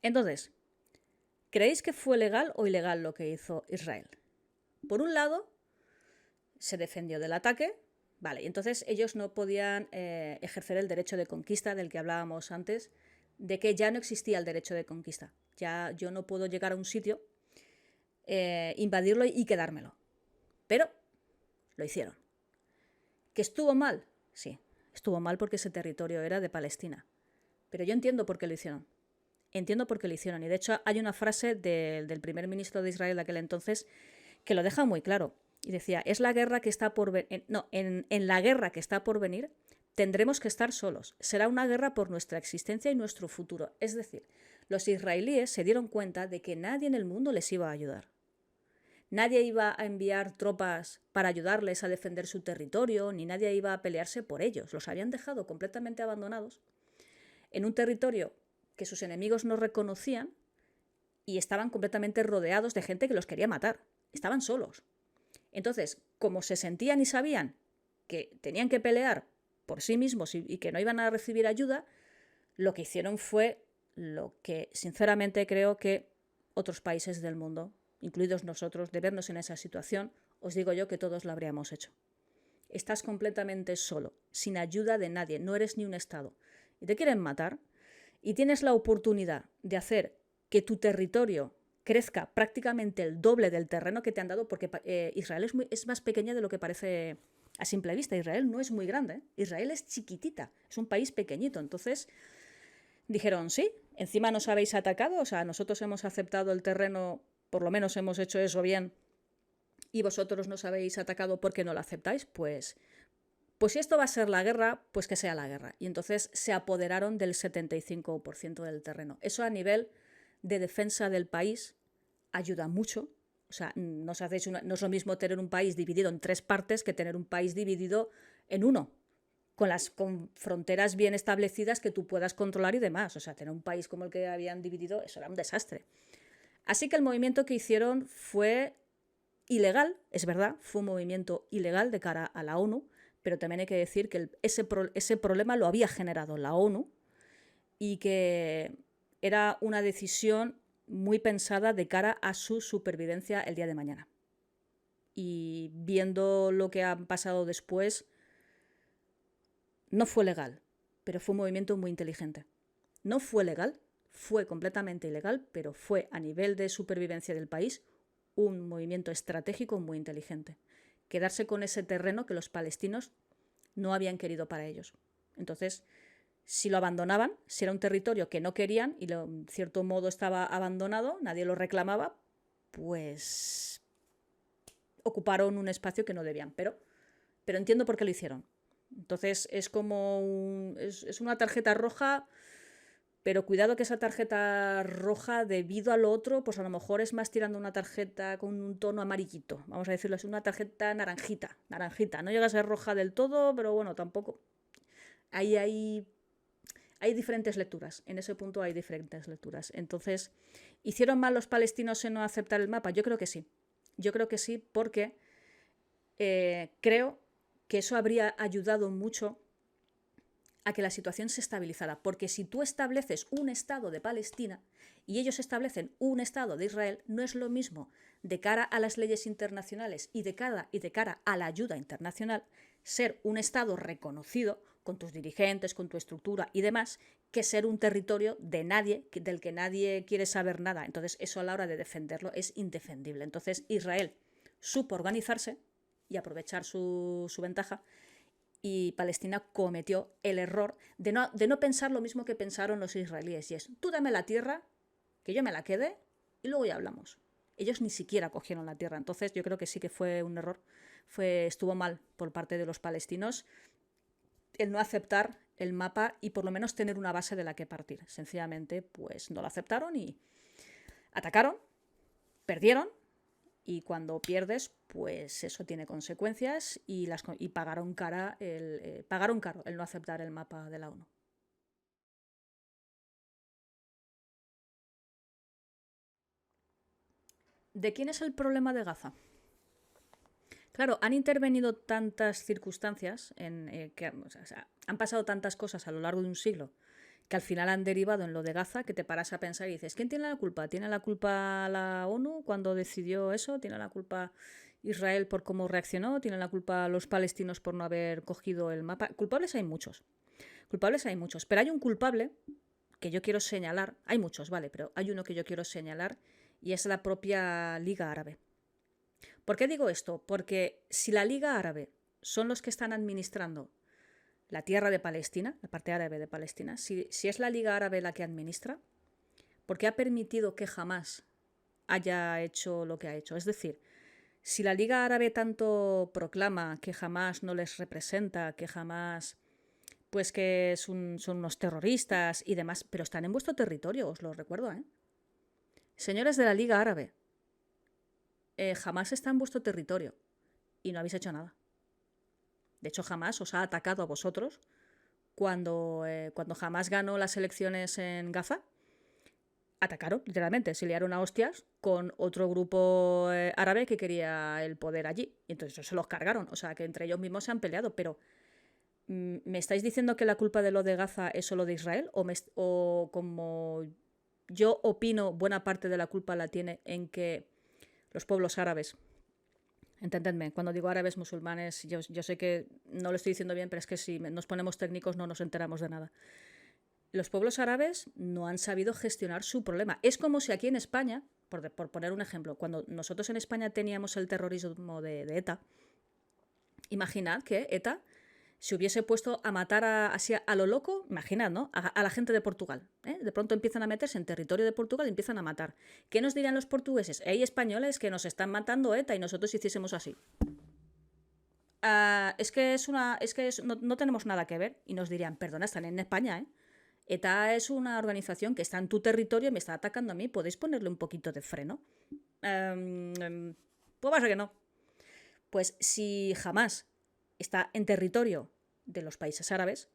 Entonces, ¿creéis que fue legal o ilegal lo que hizo Israel? Por un lado, se defendió del ataque, vale, y entonces ellos no podían ejercer el derecho de conquista del que hablábamos antes, de que ya no existía el derecho de conquista. Ya yo no puedo llegar a un sitio, invadirlo y quedármelo. Pero lo hicieron. ¿Que estuvo mal? Sí, estuvo mal porque ese territorio era de Palestina. Pero yo entiendo por qué lo hicieron. Entiendo por qué lo hicieron. Y de hecho hay una frase del primer ministro de Israel de aquel entonces que lo deja muy claro. Y decía, es la guerra que está por venir. No, en la guerra que está por venir tendremos que estar solos. Será una guerra por nuestra existencia y nuestro futuro. Es decir, los israelíes se dieron cuenta de que nadie en el mundo les iba a ayudar. Nadie iba a enviar tropas para ayudarles a defender su territorio, ni nadie iba a pelearse por ellos. Los habían dejado completamente abandonados en un territorio que sus enemigos no reconocían y estaban completamente rodeados de gente que los quería matar. Estaban solos. Entonces, como se sentían y sabían que tenían que pelear por sí mismos y que no iban a recibir ayuda, lo que hicieron fue lo que sinceramente creo que otros países del mundo, incluidos nosotros, de vernos en esa situación, os digo yo que todos lo habríamos hecho. Estás completamente solo, sin ayuda de nadie, no eres ni un Estado, y te quieren matar, y tienes la oportunidad de hacer que tu territorio crezca prácticamente el doble del terreno que te han dado, porque Israel es más pequeña de lo que parece a simple vista. Israel no es muy grande, ¿eh? Israel es chiquitita, es un país pequeñito. Entonces dijeron, sí, encima nos habéis atacado, o sea, nosotros hemos aceptado el terreno, por lo menos hemos hecho eso bien, y vosotros nos habéis atacado porque no lo aceptáis, pues si esto va a ser la guerra, pues que sea la guerra. Y entonces se apoderaron del 75% del terreno. Eso a nivel de defensa del país ayuda mucho. O sea, no es lo mismo tener un país dividido en 3 partes que tener un país dividido en uno, con fronteras bien establecidas que tú puedas controlar y demás. O sea, tener un país como el que habían dividido, eso era un desastre. Así que el movimiento que hicieron fue ilegal, es verdad, fue un movimiento ilegal de cara a la ONU, pero también hay que decir que ese problema lo había generado la ONU y que era una decisión muy pensada de cara a su supervivencia el día de mañana. Y viendo lo que ha pasado después, no fue legal, pero fue un movimiento muy inteligente. No fue legal, fue completamente ilegal, pero fue a nivel de supervivencia del país un movimiento estratégico muy inteligente. Quedarse con ese terreno que los palestinos no habían querido para ellos. Entonces, si lo abandonaban, si era un territorio que no querían y en cierto modo estaba abandonado, nadie lo reclamaba, pues ocuparon un espacio que no debían. Pero entiendo por qué lo hicieron. Entonces es como es una tarjeta roja, pero cuidado que esa tarjeta roja, debido a lo otro, pues a lo mejor es más tirando una tarjeta con un tono amarillito. Vamos a decirlo, es una tarjeta naranjita. No llega a ser roja del todo, pero bueno, tampoco. Ahí hay diferentes lecturas. En ese punto hay diferentes lecturas. Entonces, ¿hicieron mal los palestinos en no aceptar el mapa? Yo creo que sí. Yo creo que sí, porque creo que eso habría ayudado mucho a que la situación se estabilizara, porque si tú estableces un Estado de Palestina y ellos establecen un Estado de Israel, no es lo mismo de cara a las leyes internacionales y de cara a la ayuda internacional ser un Estado reconocido con tus dirigentes, con tu estructura y demás, que ser un territorio de nadie, del que nadie quiere saber nada. Entonces eso a la hora de defenderlo es indefendible. Entonces Israel supo organizarse y aprovechar su ventaja, y Palestina cometió el error de no pensar lo mismo que pensaron los israelíes, y es, tú dame la tierra, que yo me la quede, y luego ya hablamos. Ellos ni siquiera cogieron la tierra. Entonces yo creo que sí que fue un error, estuvo mal por parte de los palestinos el no aceptar el mapa y por lo menos tener una base de la que partir. Sencillamente, pues no lo aceptaron y atacaron, perdieron, y cuando pierdes, pues eso tiene consecuencias y pagaron caro el no aceptar el mapa de la ONU. ¿De quién es el problema de Gaza? Claro, han intervenido tantas circunstancias, han pasado tantas cosas a lo largo de un siglo que al final han derivado en lo de Gaza, que te paras a pensar y dices, ¿quién tiene la culpa? ¿Tiene la culpa la ONU cuando decidió eso? ¿Tiene la culpa Israel por cómo reaccionó? ¿Tiene la culpa los palestinos por no haber cogido el mapa? Culpables hay muchos. Culpables hay muchos. Pero hay un culpable que yo quiero señalar. Hay muchos, vale, pero hay uno que yo quiero señalar y es la propia Liga Árabe. ¿Por qué digo esto? Porque si la Liga Árabe son los que están administrando la tierra de Palestina, la parte árabe de Palestina, si es la Liga Árabe la que administra, ¿por qué ha permitido que Hamás haya hecho lo que ha hecho? Es decir, si la Liga Árabe tanto proclama que Hamás no les representa, que Hamás pues que son unos terroristas y demás, pero están en vuestro territorio, os lo recuerdo, ¿eh? Señores de la Liga Árabe, Hamás está en vuestro territorio y no habéis hecho nada. De hecho, Hamás os ha atacado a vosotros cuando Hamás ganó las elecciones en Gaza. Atacaron, literalmente, se liaron a hostias con otro grupo árabe que quería el poder allí. Y entonces se los cargaron. O sea, que entre ellos mismos se han peleado. Pero, ¿me estáis diciendo que la culpa de lo de Gaza es solo de Israel? ¿O como yo opino, buena parte de la culpa la tiene en que los pueblos árabes... Entendedme, cuando digo árabes, musulmanes, yo sé que no lo estoy diciendo bien, pero es que si nos ponemos técnicos no nos enteramos de nada. Los pueblos árabes no han sabido gestionar su problema. Es como si aquí en España, por poner un ejemplo, cuando nosotros en España teníamos el terrorismo de ETA, imaginad que ETA se hubiese puesto a matar así a lo loco, imaginad, ¿no? A la gente de Portugal. De pronto empiezan a meterse en territorio de Portugal y empiezan a matar. ¿Qué nos dirían los portugueses? Hay españoles que nos están matando ETA y nosotros hiciésemos así. No tenemos nada que ver. Y nos dirían, perdona, están en España, ¿eh? ETA es una organización que está en tu territorio y me está atacando a mí. ¿Podéis ponerle un poquito de freno? Pues pasa que no. Pues si jamás está en territorio de los países árabes,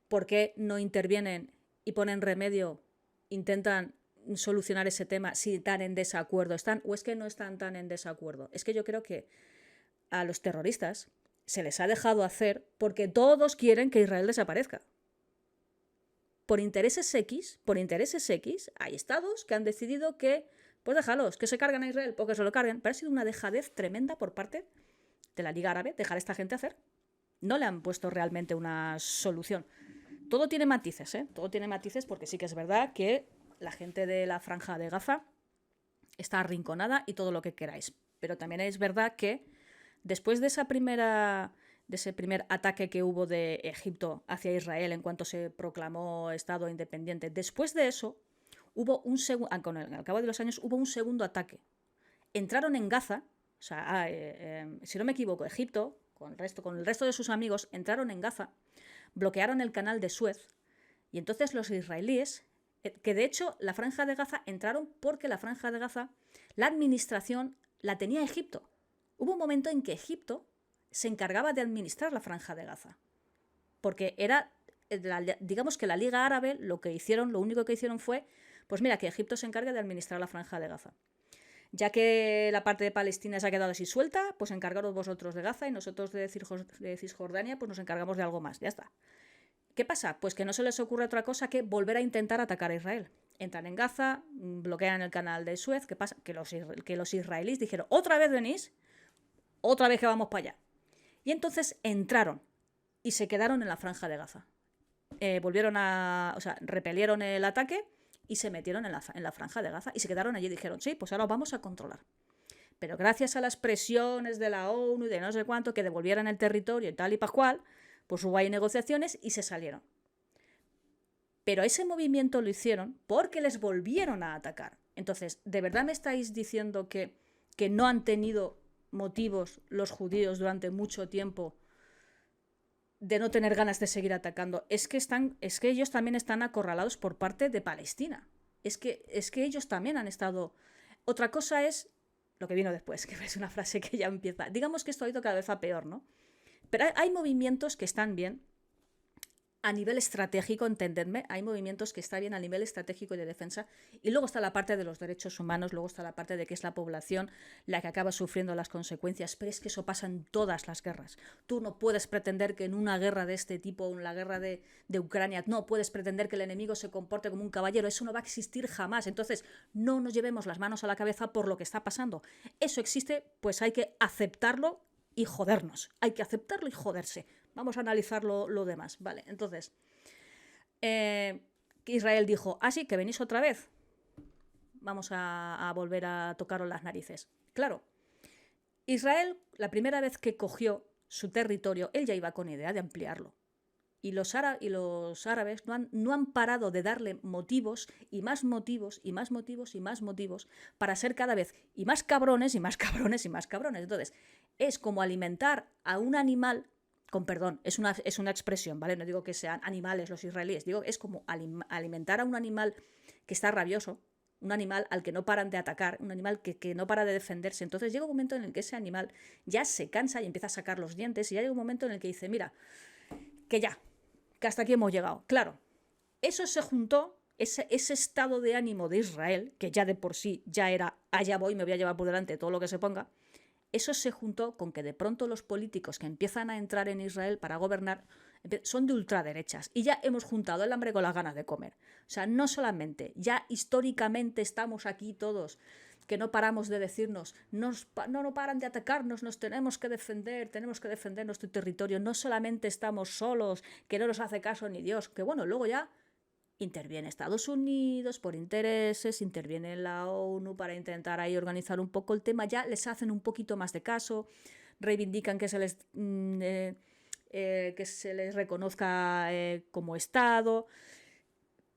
¿por qué no intervienen y ponen remedio, intentan solucionar ese tema si están en desacuerdo? ¿O es que no están tan en desacuerdo? Es que yo creo que a los terroristas se les ha dejado hacer porque todos quieren que Israel desaparezca. Por intereses X, hay estados que han decidido que, pues déjalos, que se carguen a Israel, porque se lo carguen. Pero ha sido una dejadez tremenda por parte de la Liga Árabe dejar a esta gente hacer. No le han puesto realmente una solución. Todo tiene matices, ¿eh? Todo tiene matices porque sí que es verdad que la gente de la Franja de Gaza está arrinconada y todo lo que queráis. Pero también es verdad que después de ese primer ataque que hubo de Egipto hacia Israel en cuanto se proclamó Estado independiente, después de eso hubo al cabo de los años hubo un segundo ataque. Entraron en Gaza, o sea, si no me equivoco, Egipto, con el resto de sus amigos, entraron en Gaza, bloquearon el canal de Suez, y entonces los israelíes, que de hecho la Franja de Gaza entraron porque la Franja de Gaza, la administración la tenía Egipto. Hubo un momento en que Egipto se encargaba de administrar la Franja de Gaza, porque digamos que la Liga Árabe lo único que hicieron fue, pues mira, que Egipto se encargue de administrar la Franja de Gaza. Ya que la parte de Palestina se ha quedado así suelta, pues encargaros vosotros de Gaza y nosotros de Cisjordania pues nos encargamos de algo más, ya está. ¿Qué pasa? Pues que no se les ocurre otra cosa que volver a intentar atacar a Israel. Entran en Gaza, bloquean el canal de Suez. ¿Qué pasa? Que los israelíes dijeron, ¿otra vez venís? ¿Otra vez que vamos para allá? Y entonces entraron y se quedaron en la Franja de Gaza. Repelieron el ataque y se metieron en la Franja de Gaza y se quedaron allí y dijeron, sí, pues ahora vamos a controlar. Pero gracias a las presiones de la ONU y de no sé cuánto que devolvieran el territorio y tal y pascual, pues hubo ahí negociaciones y se salieron. Pero ese movimiento lo hicieron porque les volvieron a atacar. Entonces, ¿de verdad me estáis diciendo que no han tenido motivos los judíos durante mucho tiempo de no tener ganas de seguir atacando? Es que ellos también están acorralados por parte de Palestina. Es que ellos también han estado... Otra cosa es lo que vino después, que es una frase que ya empieza... Digamos que esto ha ido cada vez a peor, ¿no? Pero hay movimientos que están bien. a nivel estratégico, entendedme, hay movimientos que están bien a nivel estratégico y de defensa, y luego está la parte de los derechos humanos, luego está la parte de que es la población la que acaba sufriendo las consecuencias, pero es que eso pasa en todas las guerras. Tú no puedes pretender que en una guerra de este tipo, en la guerra de Ucrania, no puedes pretender que el enemigo se comporte como un caballero, eso no va a existir jamás. Entonces, no nos llevemos las manos a la cabeza por lo que está pasando. Eso existe, pues hay que aceptarlo y jodernos. Hay que aceptarlo y joderse. Vamos a analizar lo demás. Vale, entonces, Israel dijo, sí, que venís otra vez. Vamos a volver a tocaros las narices. Claro, Israel, la primera vez que cogió su territorio, él ya iba con idea de ampliarlo. Y los árabes no han parado de darle motivos y más motivos y más motivos y más motivos para ser cada vez y más cabrones y más cabrones y más cabrones. Entonces, es como alimentar a un animal, con perdón, es una expresión, ¿vale? No digo que sean animales los israelíes, digo, es como alimentar a un animal que está rabioso, un animal al que no paran de atacar, un animal que no para de defenderse. Entonces llega un momento en el que ese animal ya se cansa y empieza a sacar los dientes y ya llega un momento en el que dice, mira, que hasta aquí hemos llegado. Claro, eso se juntó, ese estado de ánimo de Israel, que ya de por sí ya era, allá voy, me voy a llevar por delante todo lo que se ponga, eso se juntó con que de pronto los políticos que empiezan a entrar en Israel para gobernar son de ultraderechas y ya hemos juntado el hambre con las ganas de comer. O sea, no solamente, ya históricamente estamos aquí todos, que no paramos de decirnos, no paran de atacarnos, nos tenemos que defender nuestro territorio, no solamente estamos solos, que no nos hace caso ni Dios, que bueno, luego ya interviene Estados Unidos por intereses, interviene la ONU para intentar ahí organizar un poco el tema, ya les hacen un poquito más de caso, reivindican que se les reconozca como Estado,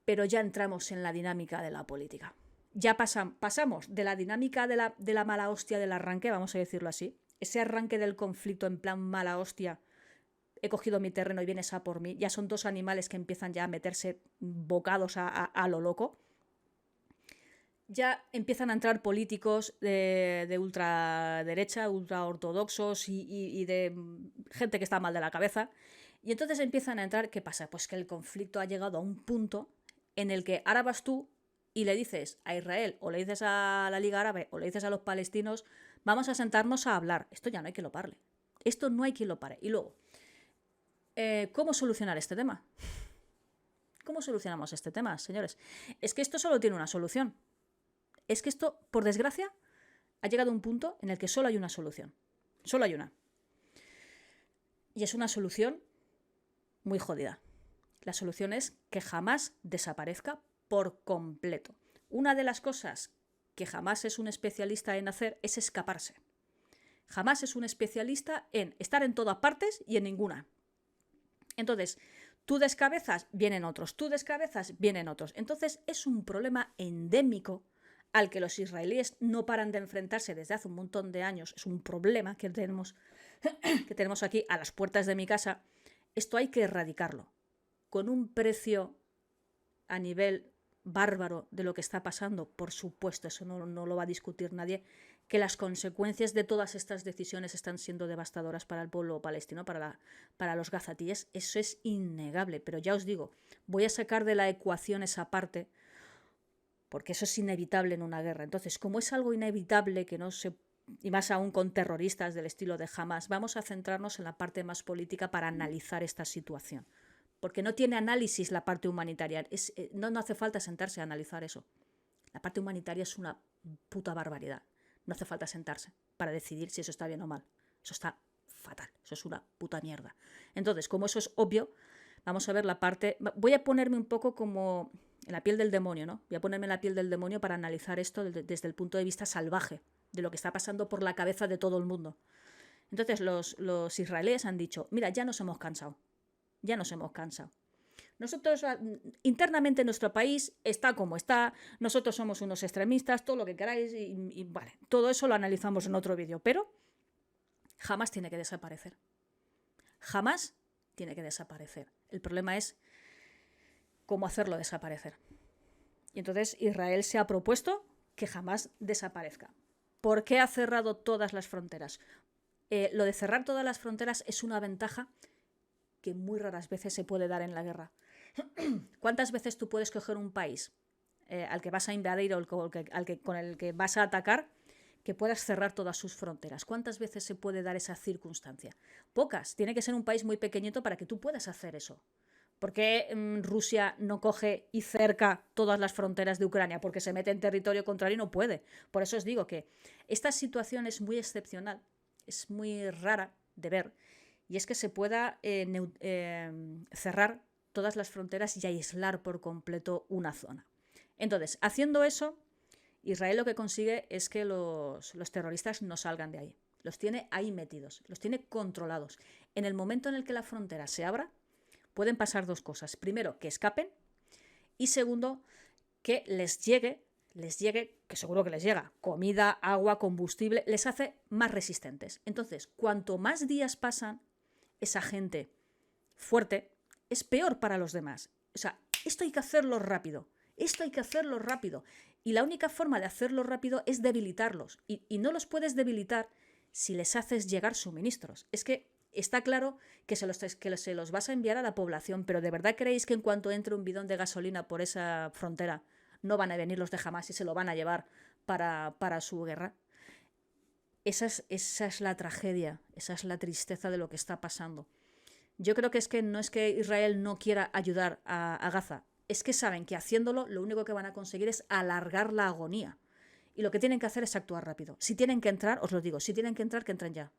pero ya entramos en la dinámica de la política. Ya pasamos de la dinámica de la mala hostia del arranque, vamos a decirlo así, ese arranque del conflicto en plan mala hostia, he cogido mi terreno y vienes a por mí, ya son dos animales que empiezan ya a meterse bocados a lo loco. Ya empiezan a entrar políticos de ultraderecha, ultraortodoxos y de gente que está mal de la cabeza. Y entonces empiezan a entrar, ¿qué pasa? Pues que el conflicto ha llegado a un punto en el que ahora vas tú y le dices a Israel, o le dices a la Liga Árabe, o le dices a los palestinos, vamos a sentarnos a hablar. Esto ya no hay quien lo pare. Esto no hay quien lo pare. Y luego, ¿cómo solucionar este tema? ¿Cómo solucionamos este tema, señores? Es que esto solo tiene una solución. Es que esto, por desgracia, ha llegado a un punto en el que solo hay una solución. Solo hay una. Y es una solución muy jodida. La solución es que jamás desaparezca por completo. Una de las cosas que jamás es un especialista en hacer es escaparse. Jamás es un especialista en estar en todas partes y en ninguna. Entonces, tú descabezas, vienen otros. Tú descabezas, vienen otros. Entonces, es un problema endémico al que los israelíes no paran de enfrentarse desde hace un montón de años. Es un problema que tenemos aquí a las puertas de mi casa. Esto hay que erradicarlo. Con un precio a nivel bárbaro de lo que está pasando, por supuesto, eso no lo va a discutir nadie, que las consecuencias de todas estas decisiones están siendo devastadoras para el pueblo palestino, para los gazatíes. Eso es innegable, pero ya os digo, voy a sacar de la ecuación esa parte, porque eso es inevitable en una guerra. Entonces, como es algo inevitable que no se... y más aún con terroristas del estilo de Hamas, vamos a centrarnos en la parte más política para analizar esta situación. Porque no tiene análisis la parte humanitaria. No hace falta sentarse a analizar eso. La parte humanitaria es una puta barbaridad. No hace falta sentarse para decidir si eso está bien o mal. Eso está fatal. Eso es una puta mierda. Entonces, como eso es obvio, vamos a ver la parte... Voy a ponerme un poco como en la piel del demonio, ¿no? Voy a ponerme en la piel del demonio para analizar esto desde el punto de vista salvaje, de lo que está pasando por la cabeza de todo el mundo. Entonces, los israelíes han dicho, mira, ya nos hemos cansado. Ya nos hemos cansado. Nosotros, internamente nuestro país está como está, nosotros somos unos extremistas, todo lo que queráis, y vale, todo eso lo analizamos en otro vídeo, pero jamás tiene que desaparecer. Jamás tiene que desaparecer. El problema es cómo hacerlo desaparecer. Y entonces Israel se ha propuesto que jamás desaparezca. ¿Por qué ha cerrado todas las fronteras? Lo de cerrar todas las fronteras es una ventaja que muy raras veces se puede dar en la guerra. ¿Cuántas veces tú puedes coger un país al que vas a invadir o con el que vas a atacar, que puedas cerrar todas sus fronteras? ¿Cuántas veces se puede dar esa circunstancia? Pocas. Tiene que ser un país muy pequeñito para que tú puedas hacer eso. ¿Por qué Rusia no coge y cerca todas las fronteras de Ucrania? Porque se mete en territorio contrario y no puede. Por eso os digo que esta situación es muy excepcional, es muy rara de ver, y es que se pueda cerrar todas las fronteras y aislar por completo una zona. Entonces, haciendo eso, Israel lo que consigue es que los terroristas no salgan de ahí. Los tiene ahí metidos, los tiene controlados. En el momento en el que la frontera se abra, pueden pasar dos cosas. Primero, que escapen, y segundo, que les llegue, que seguro que les llega, comida, agua, combustible, les hace más resistentes. Entonces, cuanto más días pasan, esa gente fuerte es peor para los demás. O sea, esto hay que hacerlo rápido. Esto hay que hacerlo rápido. Y la única forma de hacerlo rápido es debilitarlos. Y no los puedes debilitar si les haces llegar suministros. Es que está claro que se los vas a enviar a la población, pero ¿de verdad creéis que en cuanto entre un bidón de gasolina por esa frontera no van a venir los de Hamás y se lo van a llevar para su guerra? Esa es la tragedia, esa es la tristeza de lo que está pasando. Yo creo que no es que Israel no quiera ayudar a Gaza, es que saben que haciéndolo lo único que van a conseguir es alargar la agonía. Y lo que tienen que hacer es actuar rápido. Si tienen que entrar, os lo digo, si tienen que entrar, que entren ya.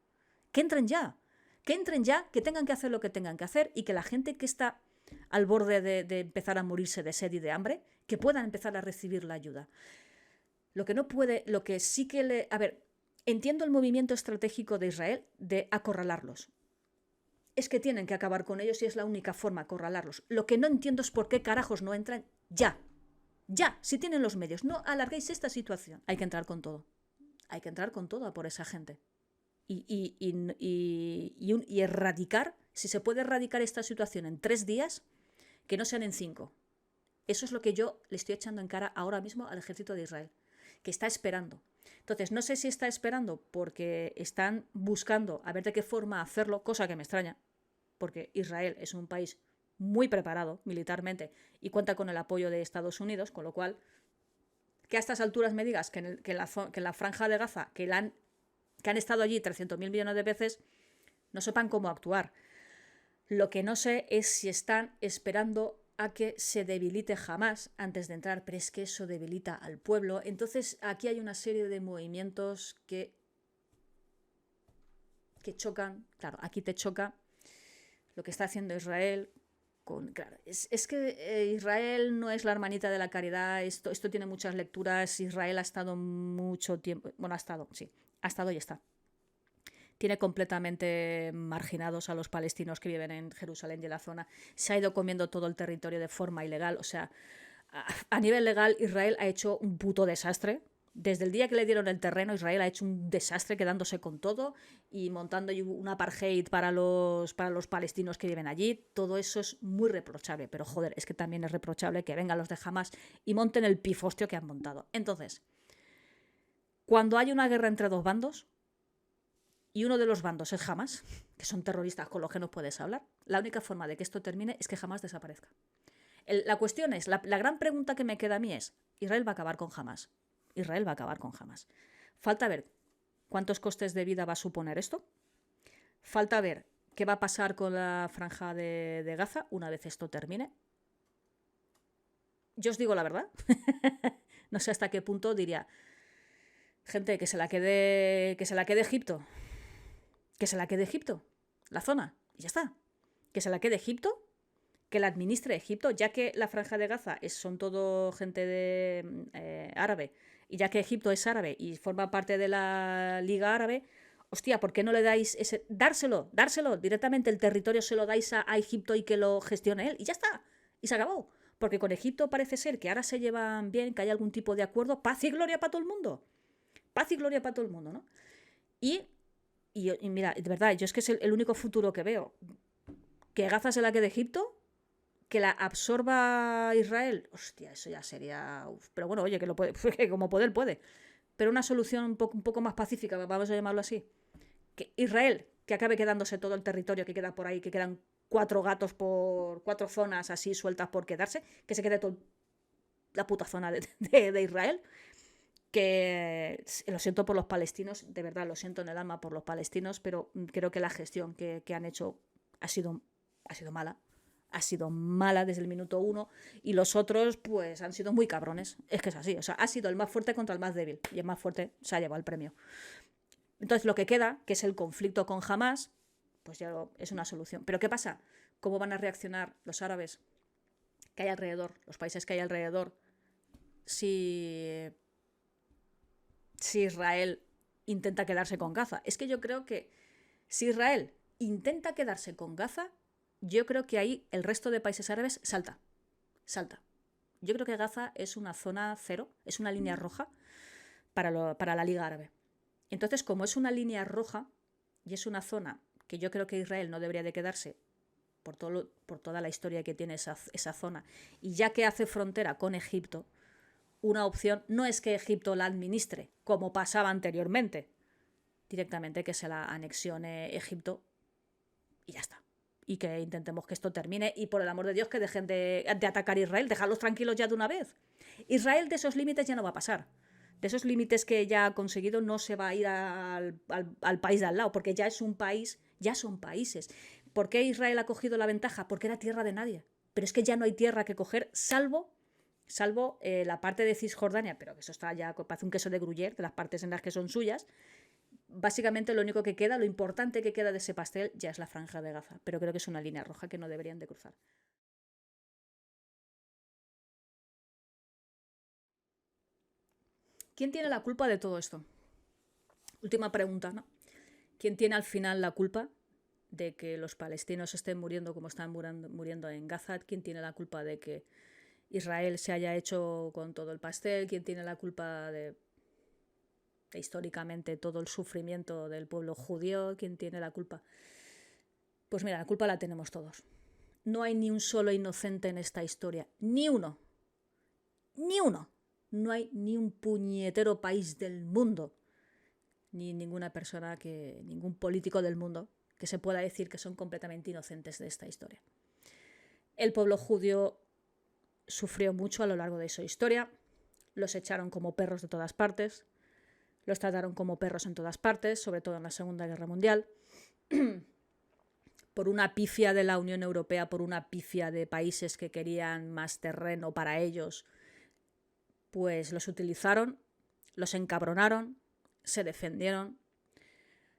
¡Que entren ya! Que entren ya, que tengan que hacer lo que tengan que hacer y que la gente que está al borde de empezar a morirse de sed y de hambre, que puedan empezar a recibir la ayuda. Lo que no puede, lo que sí que A ver, entiendo el movimiento estratégico de Israel de acorralarlos. Es que tienen que acabar con ellos y es la única forma, acorralarlos. Lo que no entiendo es por qué carajos no entran ya. Ya, si tienen los medios. No alarguéis esta situación. Hay que entrar con todo. Hay que entrar con todo a por esa gente. Y erradicar, si se puede erradicar esta situación en 3 días, que no sean en 5. Eso es lo que yo le estoy echando en cara ahora mismo al ejército de Israel, que está esperando. Entonces, no sé si está esperando porque están buscando a ver de qué forma hacerlo, cosa que me extraña, porque Israel es un país muy preparado militarmente y cuenta con el apoyo de Estados Unidos, con lo cual, que a estas alturas me digas que en la franja de Gaza, que han estado allí 300.000 millones de veces, no sepan cómo actuar. Lo que no sé es si están esperando a que se debilite Hamás antes de entrar, pero es que eso debilita al pueblo. Entonces aquí hay una serie de movimientos que chocan. Claro, aquí te choca lo que está haciendo Israel. Claro, es que Israel no es la hermanita de la caridad. Esto tiene muchas lecturas. Israel ha estado mucho tiempo, bueno, ha estado y está. Tiene completamente marginados a los palestinos que viven en Jerusalén y en la zona. Se ha ido comiendo todo el territorio de forma ilegal. O sea, a nivel legal, Israel ha hecho un puto desastre. Desde el día que le dieron el terreno, Israel ha hecho un desastre quedándose con todo y montando un apartheid para los palestinos que viven allí. Todo eso es muy reprochable. Pero joder, es que también es reprochable que vengan los de Hamás y monten el pifostio que han montado. Entonces, cuando hay una guerra entre dos bandos, y uno de los bandos es Hamás, que son terroristas con los que no puedes hablar, la única forma de que esto termine es que Hamás desaparezca. La cuestión es, la gran pregunta que me queda a mí es, ¿Israel va a acabar con Hamás? Israel va a acabar con Hamás. Falta ver cuántos costes de vida va a suponer esto. Falta ver qué va a pasar con la franja de Gaza una vez esto termine. Yo os digo la verdad. No sé hasta qué punto diría, gente, que se la quede Egipto. Que se la quede Egipto, la zona, y ya está. Que se la quede Egipto, que la administre Egipto, ya que la franja de Gaza son todo gente árabe, y ya que Egipto es árabe y forma parte de la Liga Árabe, hostia, ¿por qué no le dais ese... Dárselo, directamente el territorio se lo dais a Egipto y que lo gestione él, y ya está, y se acabó. Porque con Egipto parece ser que ahora se llevan bien, que hay algún tipo de acuerdo, paz y gloria para todo el mundo. Paz y gloria para todo el mundo, ¿no? Y mira, de verdad, yo es que es el único futuro que veo. Que Gaza se la quede Egipto, que la absorba Israel. Hostia, eso ya sería... Pero bueno, oye, que lo puede, que como puede. Pero una solución un poco más pacífica, vamos a llamarlo así. Que Israel que acabe quedándose todo el territorio que queda por ahí, que quedan 4 gatos por 4 zonas así sueltas por quedarse, que se quede toda la puta zona de Israel. Que lo siento por los palestinos, de verdad, lo siento en el alma por los palestinos, pero creo que la gestión que han hecho ha sido mala. Ha sido mala desde el minuto 1 y los otros pues han sido muy cabrones. Es que es así, o sea, ha sido el más fuerte contra el más débil y el más fuerte se ha llevado el premio. Entonces lo que queda, que es el conflicto con Hamás, pues ya es una solución. Pero ¿qué pasa? ¿Cómo van a reaccionar los árabes que hay alrededor, los países que hay alrededor, si Israel intenta quedarse con Gaza? Es que yo creo que si Israel intenta quedarse con Gaza, yo creo que ahí el resto de países árabes salta. Yo creo que Gaza es una zona cero, es una línea roja para la Liga Árabe. Entonces, como es una línea roja y es una zona que yo creo que Israel no debería de quedarse por toda la historia que tiene esa zona, y ya que hace frontera con Egipto, una opción no es que Egipto la administre, como pasaba anteriormente, directamente que se la anexione Egipto y ya está. Y que intentemos que esto termine y, por el amor de Dios, que dejen de atacar a Israel, dejarlos tranquilos ya de una vez. Israel de esos límites ya no va a pasar. De esos límites que ya ha conseguido no se va a ir al país de al lado, porque ya es un país, ya son países. ¿Por qué Israel ha cogido la ventaja? Porque era tierra de nadie. Pero es que ya no hay tierra que coger, salvo la parte de Cisjordania, pero que eso está ya, parece un queso de Gruyère, de las partes en las que son suyas. Básicamente lo único que queda, lo importante que queda de ese pastel ya es la franja de Gaza, pero creo que es una línea roja que no deberían de cruzar. ¿Quién tiene la culpa de todo esto? Última pregunta, ¿no? ¿Quién tiene al final la culpa de que los palestinos estén muriendo como están muriendo en Gaza? ¿Quién tiene la culpa de que Israel se haya hecho con todo el pastel? ¿Quién tiene la culpa de históricamente todo el sufrimiento del pueblo judío? ¿Quién tiene la culpa? Pues mira, la culpa la tenemos todos. No hay ni un solo inocente en esta historia. Ni uno. Ni uno. No hay ni un puñetero país del mundo, ni ninguna persona, ningún político del mundo que se pueda decir que son completamente inocentes de esta historia. El pueblo judío sufrió mucho a lo largo de su historia. Los echaron como perros de todas partes. Los trataron como perros en todas partes, sobre todo en la Segunda Guerra Mundial. Por una pifia de la Unión Europea, por una pifia de países que querían más terreno para ellos, pues los utilizaron, los encabronaron, se defendieron,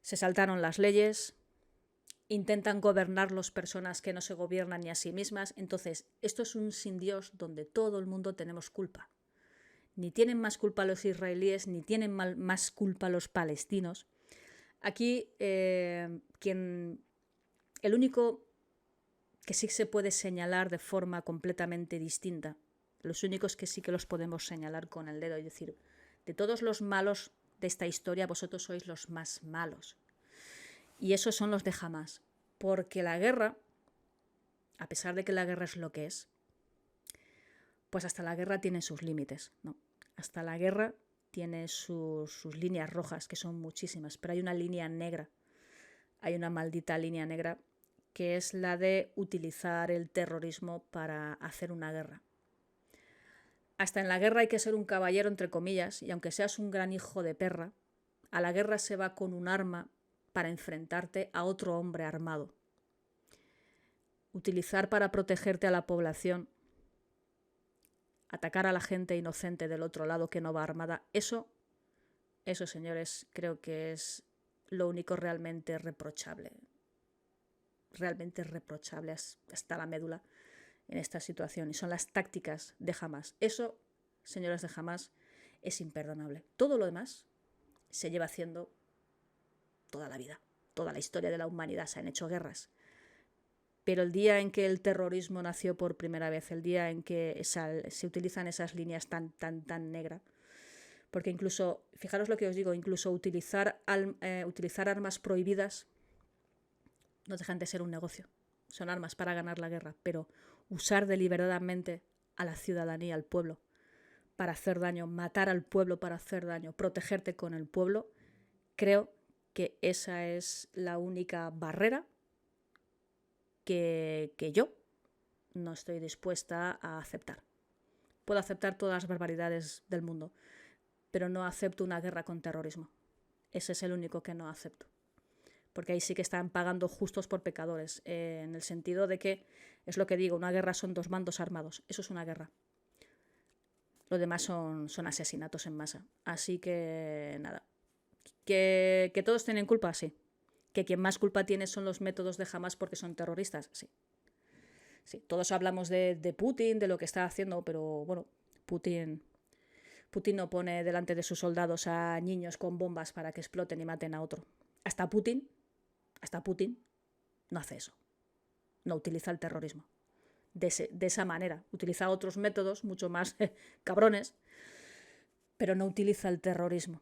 se saltaron las leyes, intentan gobernarlos personas que no se gobiernan ni a sí mismas. Entonces, esto es un sin Dios donde todo el mundo tenemos culpa. Ni tienen más culpa los israelíes, ni tienen más culpa los palestinos. Aquí, el único que sí se puede señalar de forma completamente distinta, los únicos que sí que los podemos señalar con el dedo y decir, de todos los malos de esta historia, vosotros sois los más malos. Y esos son los de Hamás. Porque la guerra, a pesar de que la guerra es lo que es, pues hasta la guerra tiene sus límites, ¿no? Hasta la guerra tiene sus líneas rojas, que son muchísimas, pero hay una línea negra, hay una maldita línea negra, que es la de utilizar el terrorismo para hacer una guerra. Hasta en la guerra hay que ser un caballero, entre comillas, y aunque seas un gran hijo de perra, a la guerra se va con un arma para enfrentarte a otro hombre armado. Utilizar para protegerte a la población, atacar a la gente inocente del otro lado que no va armada, eso, señores, creo que es lo único realmente reprochable hasta la médula en esta situación, y son las tácticas de Hamás. Eso, señoras de Hamás, es imperdonable. Todo lo demás se lleva haciendo toda la vida, toda la historia de la humanidad, se han hecho guerras. Pero el día en que el terrorismo nació por primera vez, el día en que se utilizan esas líneas tan negras, porque incluso, fijaros lo que os digo, incluso utilizar armas prohibidas no dejan de ser un negocio. Son armas para ganar la guerra, pero usar deliberadamente a la ciudadanía, al pueblo, para hacer daño, matar al pueblo para hacer daño, protegerte con el pueblo, creo que esa es la única barrera que yo no estoy dispuesta a aceptar. Puedo aceptar todas las barbaridades del mundo, pero no acepto una guerra con terrorismo. Ese es el único que no acepto. Porque ahí sí que están pagando justos por pecadores, en el sentido de que, es lo que digo, una guerra son dos bandos armados. Eso es una guerra. Lo demás son asesinatos en masa. Así que, nada. ¿Que todos tienen culpa? Sí. ¿Que quien más culpa tiene son los métodos de Hamas porque son terroristas? Sí. Sí, todos hablamos de Putin, de lo que está haciendo, pero bueno, Putin no pone delante de sus soldados a niños con bombas para que exploten y maten a otro. Hasta Putin no hace eso. No utiliza el terrorismo de esa manera. Utiliza otros métodos mucho más cabrones, pero no utiliza el terrorismo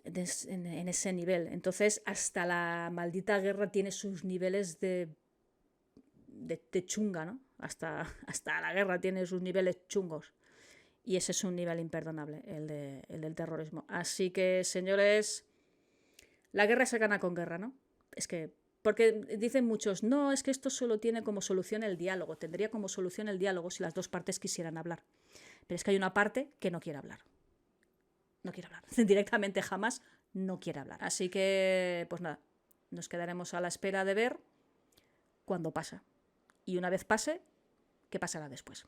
en ese nivel. Entonces, hasta la maldita guerra tiene sus niveles de chunga, ¿no? Hasta la guerra tiene sus niveles chungos. Y ese es un nivel imperdonable, el del terrorismo. Así que, señores, la guerra se gana con guerra, ¿no? Es que, porque dicen muchos, no, es que esto solo tiene como solución el diálogo. Tendría como solución el diálogo si las dos partes quisieran hablar. Pero es que hay una parte que no quiere hablar. No quiere hablar. Directamente jamás no quiere hablar. Así que, pues nada, nos quedaremos a la espera de ver cuándo pasa. Y una vez pase, ¿qué pasará después?